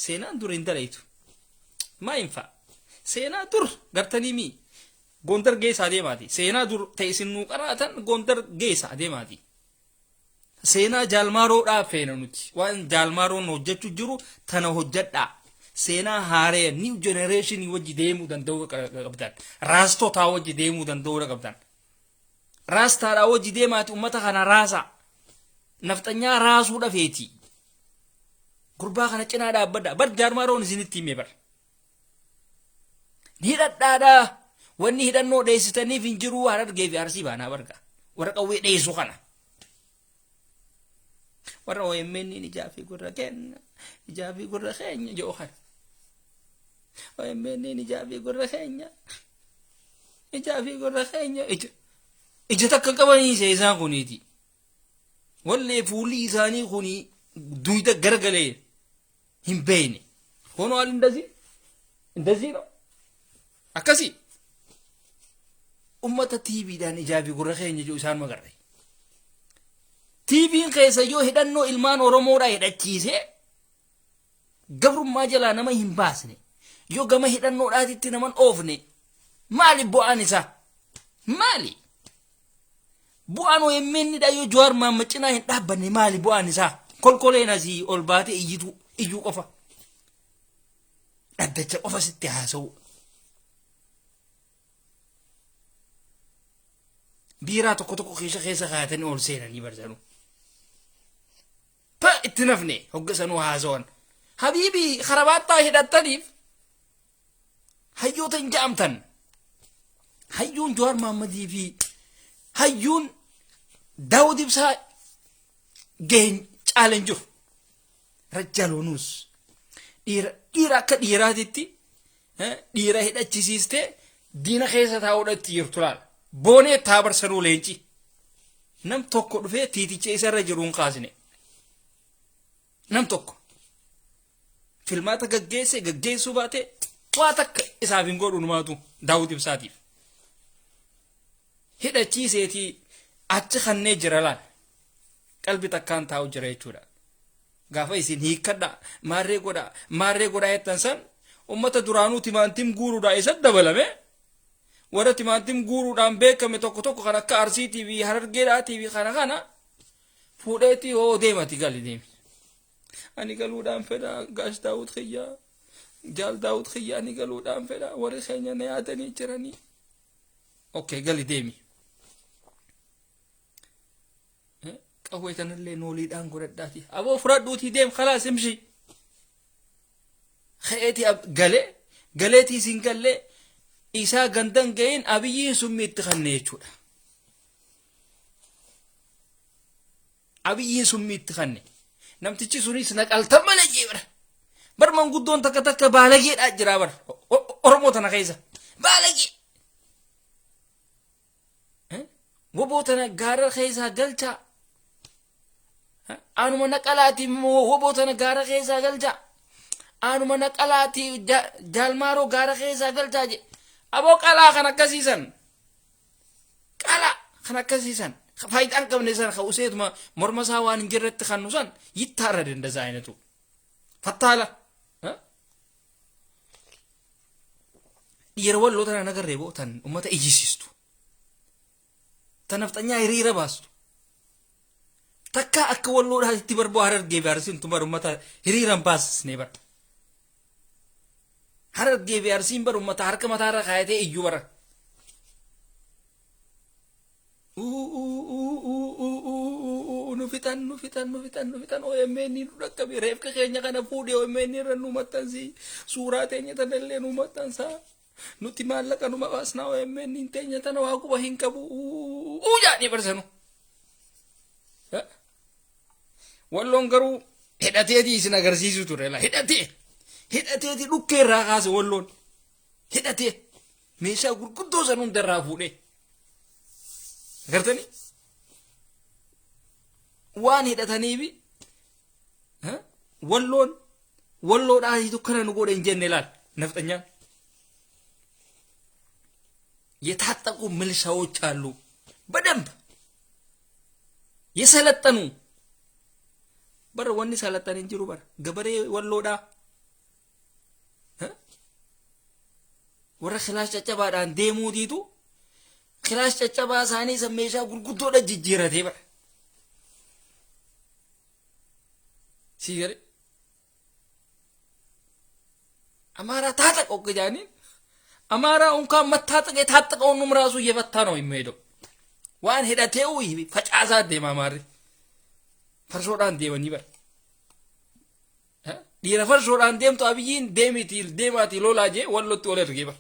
seenaan dur hin dalaytu maa hin fa'a seenaa dur gartanii mii gondar geessaa deemaati seenaa dur ta'e isin nuu qaraatan gondar geessaa deemaati seenaa jaalmaaroodhaa feena nuti waan jaalmaaroon hojjechuu jiru tana hojjedhaa seenaa haaree new generation wajji deemuu danda'uu qabdan raastotaa wajji deemuu danda'uu qabdan raastaadhaa wajji deemaati ummata kana raasa nafxanyaa raasuu dhafeeti gurbaa kana cinaa dhaabbadha bar jaalmaaroon isinitti hime bar ni hidhadhaadhaa wanni hidhannoo dheessitaniif hin jiru waan argee fi arsii baanaa barga warra qawwee dheessu kana warra OMN ijaa fi gurra keenya jedhu kana OMN ijaa fi gurra keenya ija takka qabanii isaan kuniiti wallee fuulli isaanii kuni duyda garagalee hin beeyne hono al indazii no akkasii ummata TVdhaan ijaa fi gurra keenya jedhu isaan magarre TV'n keessa yoo hidhannoo ilmaan Oromoodhaa hidhachiise gabrummaa jalaa nama hin baasne yoo gama hidhannoodhaatitti naman oofne maali bu'aan isaa maali bu'aan OMN'dha yoo Jawaar Mohaammed cinaa hin dhaabbanne maali bu'aan isaa kolkoleen asii ol baate iyyuu qofa dhaddacha qofa sitti haasa'u biiraa tokko keessa kaayatanii ol seenanii barzanuu itti nafne hoggasanuu haasawan habiibii karabaattaa hidhattaniif hayyoota hin ja'amtan hayyuun Jawaar Mohaammadii fi hayyuun daawud ibsaa gehen caaleen jiru rajjaloonus dhiira akka dhiiraatitti dhiira hidhachisiistee diina keessa taa'uudhatti jirtu laala boonee taabarsanuu leenci nam tokko dhufee tiiticha isarra jiruun kaasne nam tokko filmaata gaggeessuu baatee waa takka isaaf hin godhu numaatu daawud ibsaatiif hidhachiiseetii achi kannee jira laal qalbi takkaan taa'u jira jechuudha gaafa isin hiikkadha maarree godhaa jettan san ummata duraanuu timaantim guuruudhaa isa dabalame warra timaantim guuruudhaan beekame tokko kan akka arsiitii fi harargeedhaatii fi kana fuudheetii hoo deemati gali deemi ani galuudhaan fedha gaash daawud xiyyaa jaal daawud xiyyaa ani galuudhaan fedha warri keenya na yaadanii jiranii okay gali deemi qawweetanillee nooliidhaan godhadhaati aboo fudhadhuutii deem khalaas imshi kheeti galeetii isin gallee isaa gandan gahin abiyyiin summi itti kanne jechuudha abiyyiin summi itti kanne namtichi sunis naqaltan malee jeebara bar manguddoon takka baalageedhaa jira bar oromoo tana keessa baalagee woboo tana gaara keessaa galchaa anuma naqalaati woboo tana gaara keessaa galchaa anuma naqalaati jaalmaaroo gaara keessaa galchaa je aboo qalaa kan akkasiisan faayidaan qabne san useetuma mormasaa waan hin jirretti kannu san yittaarra dandaza አይነቱ fattaala dhiira walloo tana nagarree bootan ummata ijisiistu tanafxanyaa hiriira baastu takka akka walloodhaa itti barboo harargee baarsiin tumar ummata hiriiran baasisnee bara harargee baarsiin bar ummata harka mataarra kaayatee iyyuu bara nufitan OMN nu rakkabe reefka keenya kana fuudhee OMN irra nu maxxansi suuraa teenya tanallee nu maxxansa nuti maallaqa nu baasnaa OMN teenya tana waa quba hin qabu jaanii barsanu walloon garuu hidhateetii isin agarsiisu ture la hidhateetii dhukkee irraa kaase walloon hidhatee meeshaa gurguddoo san hundarraa fuudhee agartanii waan hidhataniifi walloodhaa tokkana nu godhe hin jenne laal nafxanyaan የታጠቁ ምልሻዎች አሉ በደንብ የሰለጠኑ በር ወኒ ሰለጠን እንጅሩ በር ገበሬ ወሎዳ ወረ خلاص ጨጨባዳን ደሙዲቱ خلاص ጨጨባ ሳኒ ሰሜሻ ጉርጉዶዳ ጅጅረቴ በር ሲገሪ አማራ ታጠቆ ገጃኒ አማራ እንኳን መታጠቅ የታጠቀውን ራሱ እየበታ ነው የሚሄደው ዋን ሄዳቴው ፈጫዛ ደማማሪ ፈርሶዳን ደወኒ በር ዲራ ፈርሶዳን ደምቶ አብይን ደማቲ ሎላጄ ወሎት ወለርጌ በር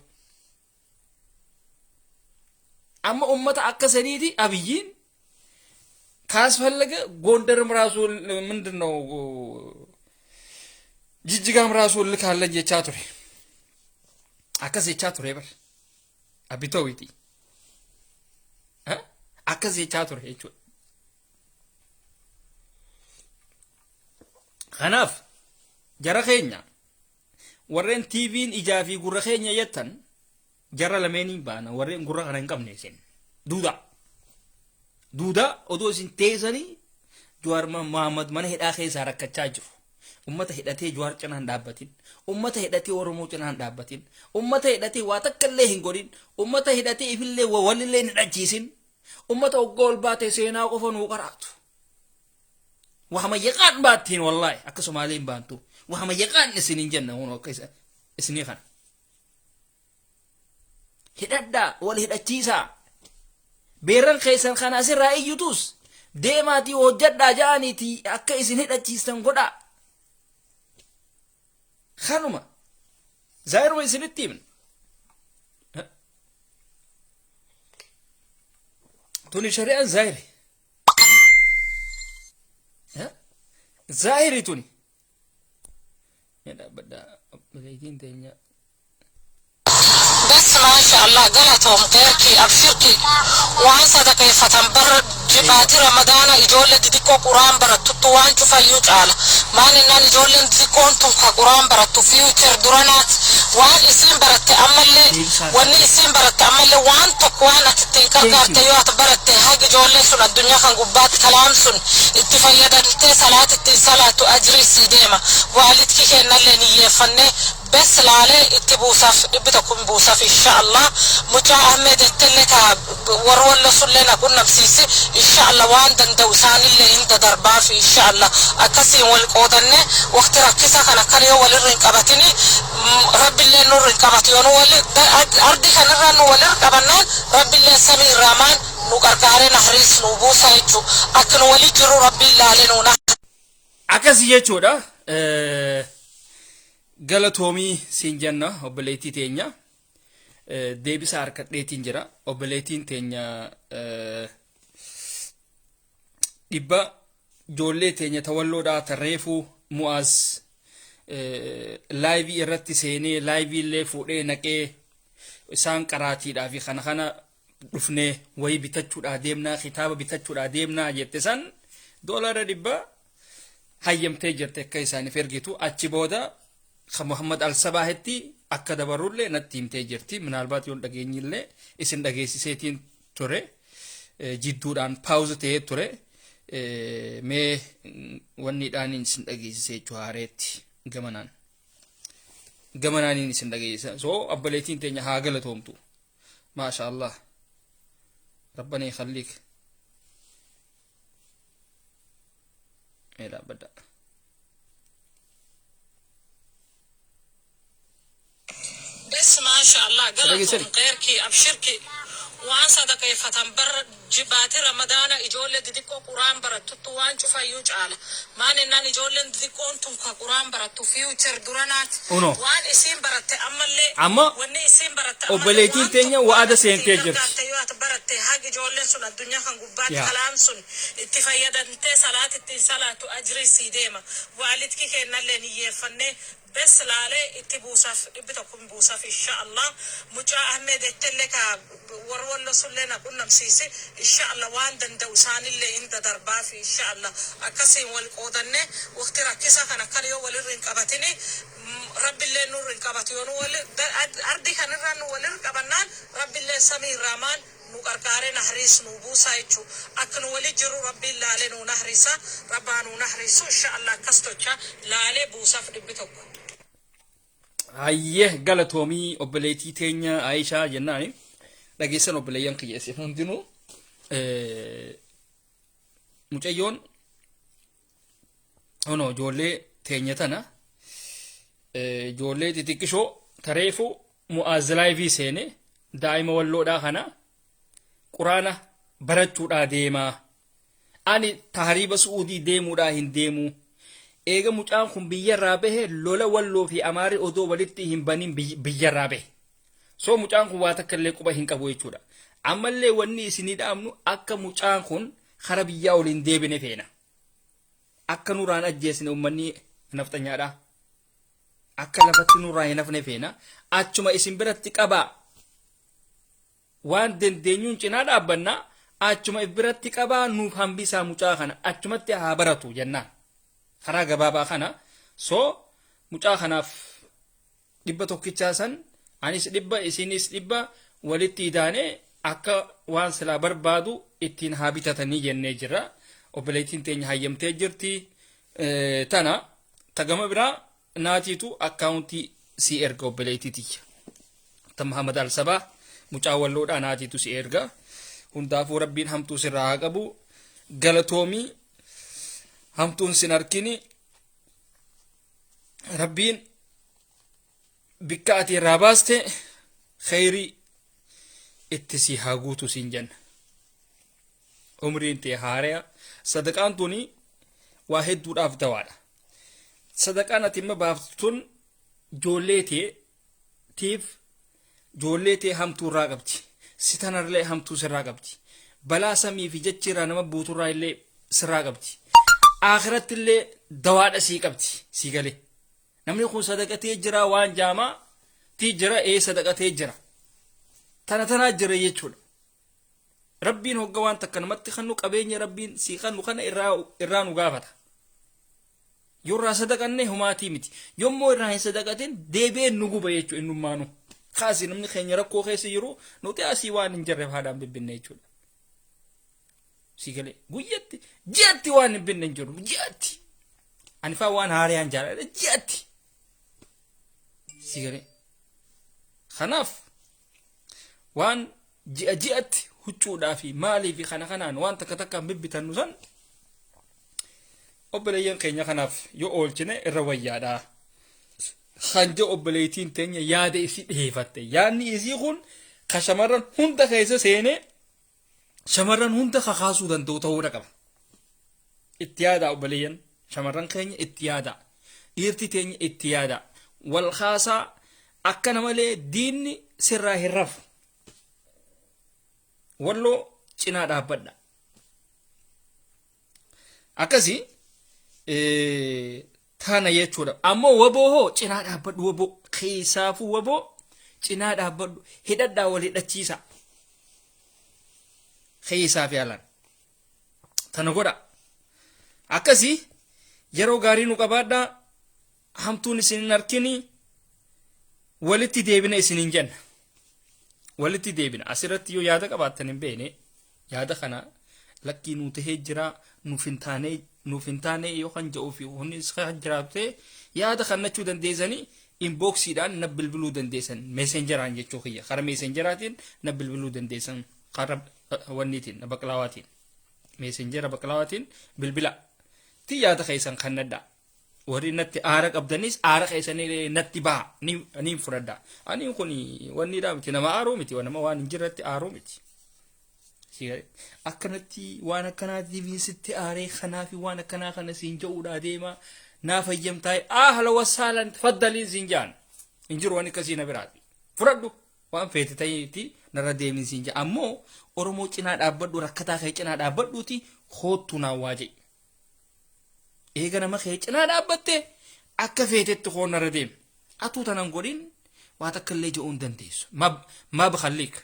አማ ኡመት አከሰኒቲ አብይን ካስፈለገ ጎንደርም ራሱ ምንድነው ጅጅጋም ራሱ ልካለ የቻቱሪ አከስ የቻቱሪ በር አቢቶዊቲ አከስ የቻቱሪ እቹ خناف جرخينيا ورين تيفين إجافي غرخينيا يتن جرى لميني بانا ورين غرخ رنكم نيسين دودا أدوسين تيزاني جوار محمد من هيدا خي سارك كتاجر أمته هيداتي جوار جنان دابتين أمته هيداتي ورمو جنان دابتين أمته هيداتي واتك اللي هنقولين أمته هيداتي إفلي وولي اللي نرجيسين أمته أقول باتي سينا وقفن وقراتو وهم يقان باتين والله أكسو مالين بانتو وهم يقان نسنين جنة هونو كيسا اسني خان هيدا ولا هيدا تيسا بيرن خيسان خان أسر رأي يوتوس ديماتي وجد جاني تي أكا اسن هيدا تيسان قدا خانوما زاير ويسن التيمن tuni shari'aan zaahiri zaahiri tuni bada obboleettiin teenya بس ما شاء الله قالتهم غيركي أبشركي وعن صدقي فتنبر جباتي رمضان إجولة ديكو قرآن برتو وان شوف يجعل ما ننا إجولة ديكو انتم كقرآن برتو فيوتر درانات وان اسم برت أملي وان اسم برت أملي وان تقوانا تتنكر كارتيوات برت هاي إجولة سن الدنيا خان قبات كلام سن اتفايدا دلتي صلاة أجري سيديما والدك كينا اللي نيفني بس لالي اتبوصف ابتكم بوصف ان شاء الله مجا احمد التلك ورول لنا كنا بسيسي ان شاء الله وان دوسان اللي انت دربا في ان شاء الله اكسي والقودن وقت ركزا كان كريو وللرنقبتني رب الله نور رنقبتيون ولي ارضي كان الرن ولرقبنا رب الله سميع الرحمن نقرقاري نحريس نوبوسا يجو اكن ولي جرو رب الله لنونا akasi jechuudha galatoomii siin jenna obboleettii teenya deebisa harkadheetiin jira obboleettiin teenya dhibba ijoollee teenya tawalloodhaa tarreefuu mu'aaz laayivii irratti seenee laayivii illee fuudhee naqee isaan qaraatiidhaa fi kana dhufnee wayii bitachuudhaa deemnaa kitaaba bitachuudhaa deemnaa jette san doolara dhibba hayyamtee jirte akka isaaniif ergitu achi booda Muhammad al-Sabahetti akka dabarullee natti himtee jirti minaalbaat yoon dhageenyillee isin dhageessiseetiin ture jidduudhaan paawuzi ta'ee ture mee wanniidhaan isin dhageessisee jechuu haareetti gamanaan isin dhageessisa so obboleettiin teenya haa galatoomtu maasha Allah rabbana yakhallik ila bada بس ما شاء الله قالتهم غيركي أبشركي وان صدقي فتنبر جباتي رمضان إجولة ديكو قرآن برتو وان شوف يجعل ما ننا إجولة ديكو انتم كقرآن برتو فيوتر درانات وان اسم برت أما وان اسم برت obboleettiin teenya wa'ada seentee jirti كارتيوات برت هاي إجولة سن الدنيا خان قبات كلام سن اتفايدا انت صلاة أجري سيديما والدك كينا اللي نيفني بس لالي اتبوصف ابتكم بوصف ان شاء الله مجا احمد التلك ورول لنا كنا مسيسي ان شاء الله وان دوسان اللي انت دربا في ان شاء الله اكسي والقودن وقت ركزا كان كريو وللرنقبتني رب الله نور رنقبتيون ول ارضي كان الرن وللرنقبنا رب الله سميع الرحمن نقرقاري نحريس نوبوسا يجو أكن ولي جرو ربي لالي نو نحريسا ربانو نحريسو إن شاء الله كستوچا لالي بوسا فدبتوك hayyee galatoomii obboleettii teenya Aishaa jennaani dhageessan obboleeyyan kiyyeesse hundinuu mucayyoon ono ijoollee teenya tana ijoollee xixiqqishoo tareefu mu'aaz laayivii seene daa'ima walloodhaa kana quraana barachuudhaa deemaa ani tahriiba su'uudii deemuudhaa hin deemuu eega mucaan kun biyyarraa bahe lola walloo fi amaarii odoo walitti hin banin biyyarraa bahe so mucaan kun waa takka illee quba hin qabu jechuudha ammallee wanni isinii dhaamnu akka mucaan kun kara biyyaa waliin deebine feena akka nuraan ajjeesine ummanni naftanyaadha akka lafatti nurraa hin hafne feena achuma isin biratti qabaa waan dandeenyuun cinaa dhaabbannaa achuma biratti qabaa nuuf hambisaa mucaa kana achumatti haa baratu jennaan karaa gabaabaa kana so mucaa kanaaf dhibba tokkichaa san anis dhibba isinis dhibba walitti idaane akka waan silaa barbaadu ittiin haa bitatanii jennee jirra obboleettiin teenya hayyamtee jirti tana tagama biraa naatiitu akkaawuntii si erga obboleettitiyya ta Muhammad al-Sabaa mucaa walloodhaa naatiitu si erga hundaafuu rabbiin hamtuu sirraa haa qabu galatoomii hamtuun sin arkini rabbiin bikka ati irraa baaste khayrii itti si haa guutu sin jenna umriin tee haareya sadaqaan tuni waa hedduudhaaf dawaadha sadaqaan ati imma baaftun ijoollee teetiif ijoollee tee hamtuu irraa qabdi sitanarlee hamtuu sirraa qabdi balaa samii fi jechirraa nama buuturraa illee sirraa qabdi. Akhiratti illee dawaadha sii qabdi sii galee. Namni kun sadaqatee jira waan jaamaa tii jira sadaqatee jira. Tanaa jira jechuudha. Rabbiin hogga waan takka namatti kannu qabeenya rabbiin sii kannu kana irraa nu gaafata. Yoo irraa sadaqanne humaatii miti. Yommuu irraa hin sadaqatin deebi'een nu guba jechuudha innummaanu. Kaasii namni keenya rakkoo keessa jiru nuti asii waan hin jirreef haadhaan bibbinne jechuudha. Sii galee guyyatti ji'atti waan hin binne hin jiru ji'atti. Ani faa waan haariyaan jaalladha ji'atti. Sii galee. Kanaaf waan ji'atti huccuudhaa fi maalii fi kana kanaan waan takka takkaan bibbitannu san obboleeyyan keenya kanaaf yoo oolchine irra wayyaadhaa. Hanja obboleettiin teenya yaada isii dhiyeeffatte. Yaadni isii kun ka shamarran hunda keessa seenee shamarran hunda kakaasuu danda'u ta'uudha qaba. Itti yaadaa obboleeyyan shamarran keenya itti yaadaa. Dhiirti teenya itti yaadaa. Wal kaasaa akkana malee diinni sirraa hin rafu. Walloo cinaa dhaabbadha. Akkasii taana jechuudha. Ammoo waboo hoo cinaa dhaabbadhu waboo keessaafuu waboo cinaa dhaabbadhu hidhadhaa wal hidhachiisa. Keessaa fi alaan. Tana godha. Akkasii yeroo gaarii nu qabaadhaa hamtuun isin hin arkini walitti deebina isin hin jenna. Walitti deebina asirratti yoo yaada qabaattan hin beene yaada kana lakkii nu tahee jira nuuf hin taane yoo kan jedhuu fi hunis kan jiraate yaada kannachuu dandeessanii inboxiidhaan na bilbiluu dandeessan messengeraan jechuu kiyya karaa messengeraatiin na bilbiluu dandeessan karaa wanniitiin na baqlaawaatiin messengera baqlaawaatiin bilbila ti yaada keessan kannadha. Warri natti aara qabdanis aara keessanii natti baha ni fudhadha. Ani kun wanni dha miti nama aaruu miti nama waan hin jirretti aaruu miti. Akkanatti waan akkanaatiif sitti aaree kanaa fi waan akkanaa kana siin jedhuudha deema naa fayyamtaa'e ahla wasaalan faddaliin siin jaan hin jiru waan akkasii na biraati. Fudhadhu waan feete ta'eeti narra deemin siin jaa ammoo Oromoo cinaa dhaabbadhu rakkataa kee cinaa dhaabbadhuuti hoottu naa waajee. Eega nama kee cinaa dhaabbatte akka feetetti hoon narra deem. Atuu tanan godhin waa takka illee jedhuu hin dandeessu. Ma bakhalliik.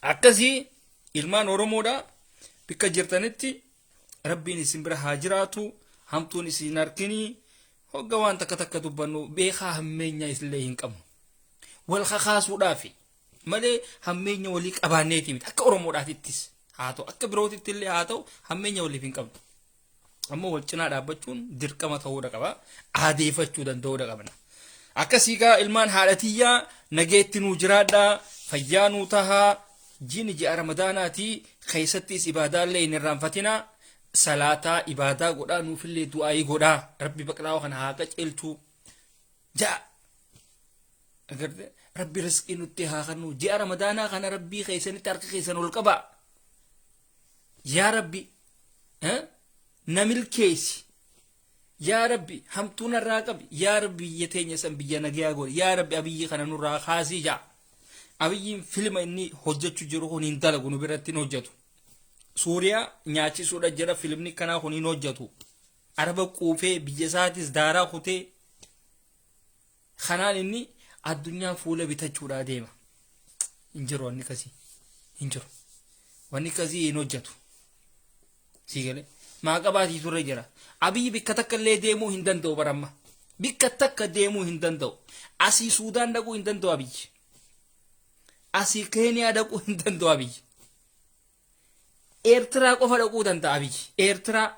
Akkasii ilmaan Oromoodha bikka jirtanitti rabbiin isin bira haa jiraatu hamtuun isin harkinii hogga waan takka takka dubbannu beekaa hammeenya illee hin qabnu. Wal kakaasuudhaafi malee hammeenya walii qabaanneeti miti akka Oromoodhaatittis. Haa ta'u akka birootitti illee haa ta'u hammeenya waliif hin qabnu. Ammoo wal cinaa dhaabbachuun dirqama ta'uudha qaba. Aadeeffachuu danda'uudha qabna. Akkasii gaa ilmaan haadhatiyyaa nageetti nuu jiraadhaa fayyaa nuu tahaa jiini ji'a ramadaanaati keessattis ibaadaallee hin irraanfatinaa salaataa ibaadaa godhaa nuufillee du'aayii godhaa rabbi baqlaawaa kana haa qaceelchuu ja'a. Rabbi rizqii nutti haa kennu ji'a ramadaanaa kana rabbii keessanitti harka keessan ol qabaa. Yaa Rabbi na milkeessi. Yaa Rabbi hamtuu narraa qabi. Yaa Rabbi biyya teenya san biyya nagayaa godhi. Yaa Rabbi abiyyi kana nurraa kaasii jaa. Abiyyiin filma inni hojjechuu jiru kun hin dalagu nu biratti hin hojjetu. Suuriyaa nyaachisuudha jira filimni kanaa kun hin hojjetu. Araba quufee biyya isaatis daaraa kutee kanaan inni addunyaa fuula bitachuudhaa deema. Hin jiru wanni kasii. Hin jiru. Wanni kasii hin hojjetu. Sigalee maa qabaatii turre jira. Abiyyi bikka takka illee deemuu hin danda'u baramma. Bikka takka deemuu hin danda'u. Asii Suudaan dhaquu hin danda'u abiyyi. Asii Keeniyaa dhaquu hin danda'u abiyyi. Eertiraa qofa dhaquu danda'a abiyyi. Eertiraa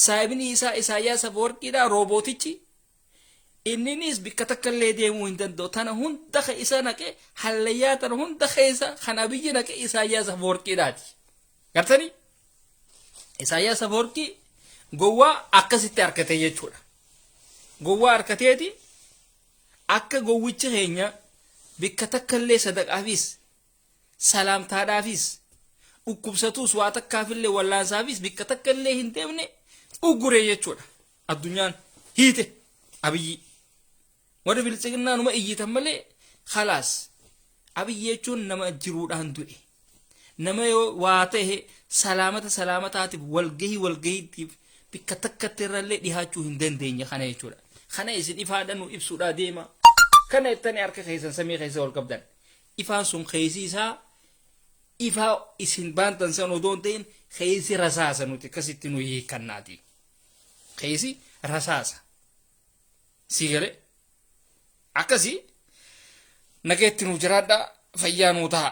saayibni isaa Isaayyaas Afeworqiidhaa roobootichi. Inninis bikka takka illee deemuu hin danda'u. Tana hunda isa naqe hallayyaa tana hunda keessa kan abiyyi naqe Isaayyaas Afeworqiidhaati. Gartanii? Isaayyaas Afeworqii gowwaa akkasitti harkatee jechuudha. Gowwaa harkateeti akka gowwichi keenya bikka takka illee sadaqaafis salaamtaadhaafis dhukkubsatuus waa takkaafillee wallaansaafis bikka takka illee hin deemne ugguree jechuudha. Addunyaan hiite abiyyi. Warri bilchiginnaanuma iyyitan malee khalaas Abiyyi jechuun nama jiruudhaan du'e. Nama yoo waa ta'e salaamataatiif walgahiitiif bikka takkatti irrallee dhihaachuu hin dandeenye kana jechuudha. Kana isin ifaadhaan nu ibsuudhaa deema. Kana ittani harka keessan samii keessa ol qabdan. Ifaan sun keessi isaa ifaa isin baantan san odoon ta'in keessi rasaasa nuti akkasitti nu hiikannaati. Keessi rasaasa. Sigalee akkasii nageetti nu jiraadhaa fayyaa nuu ta'a.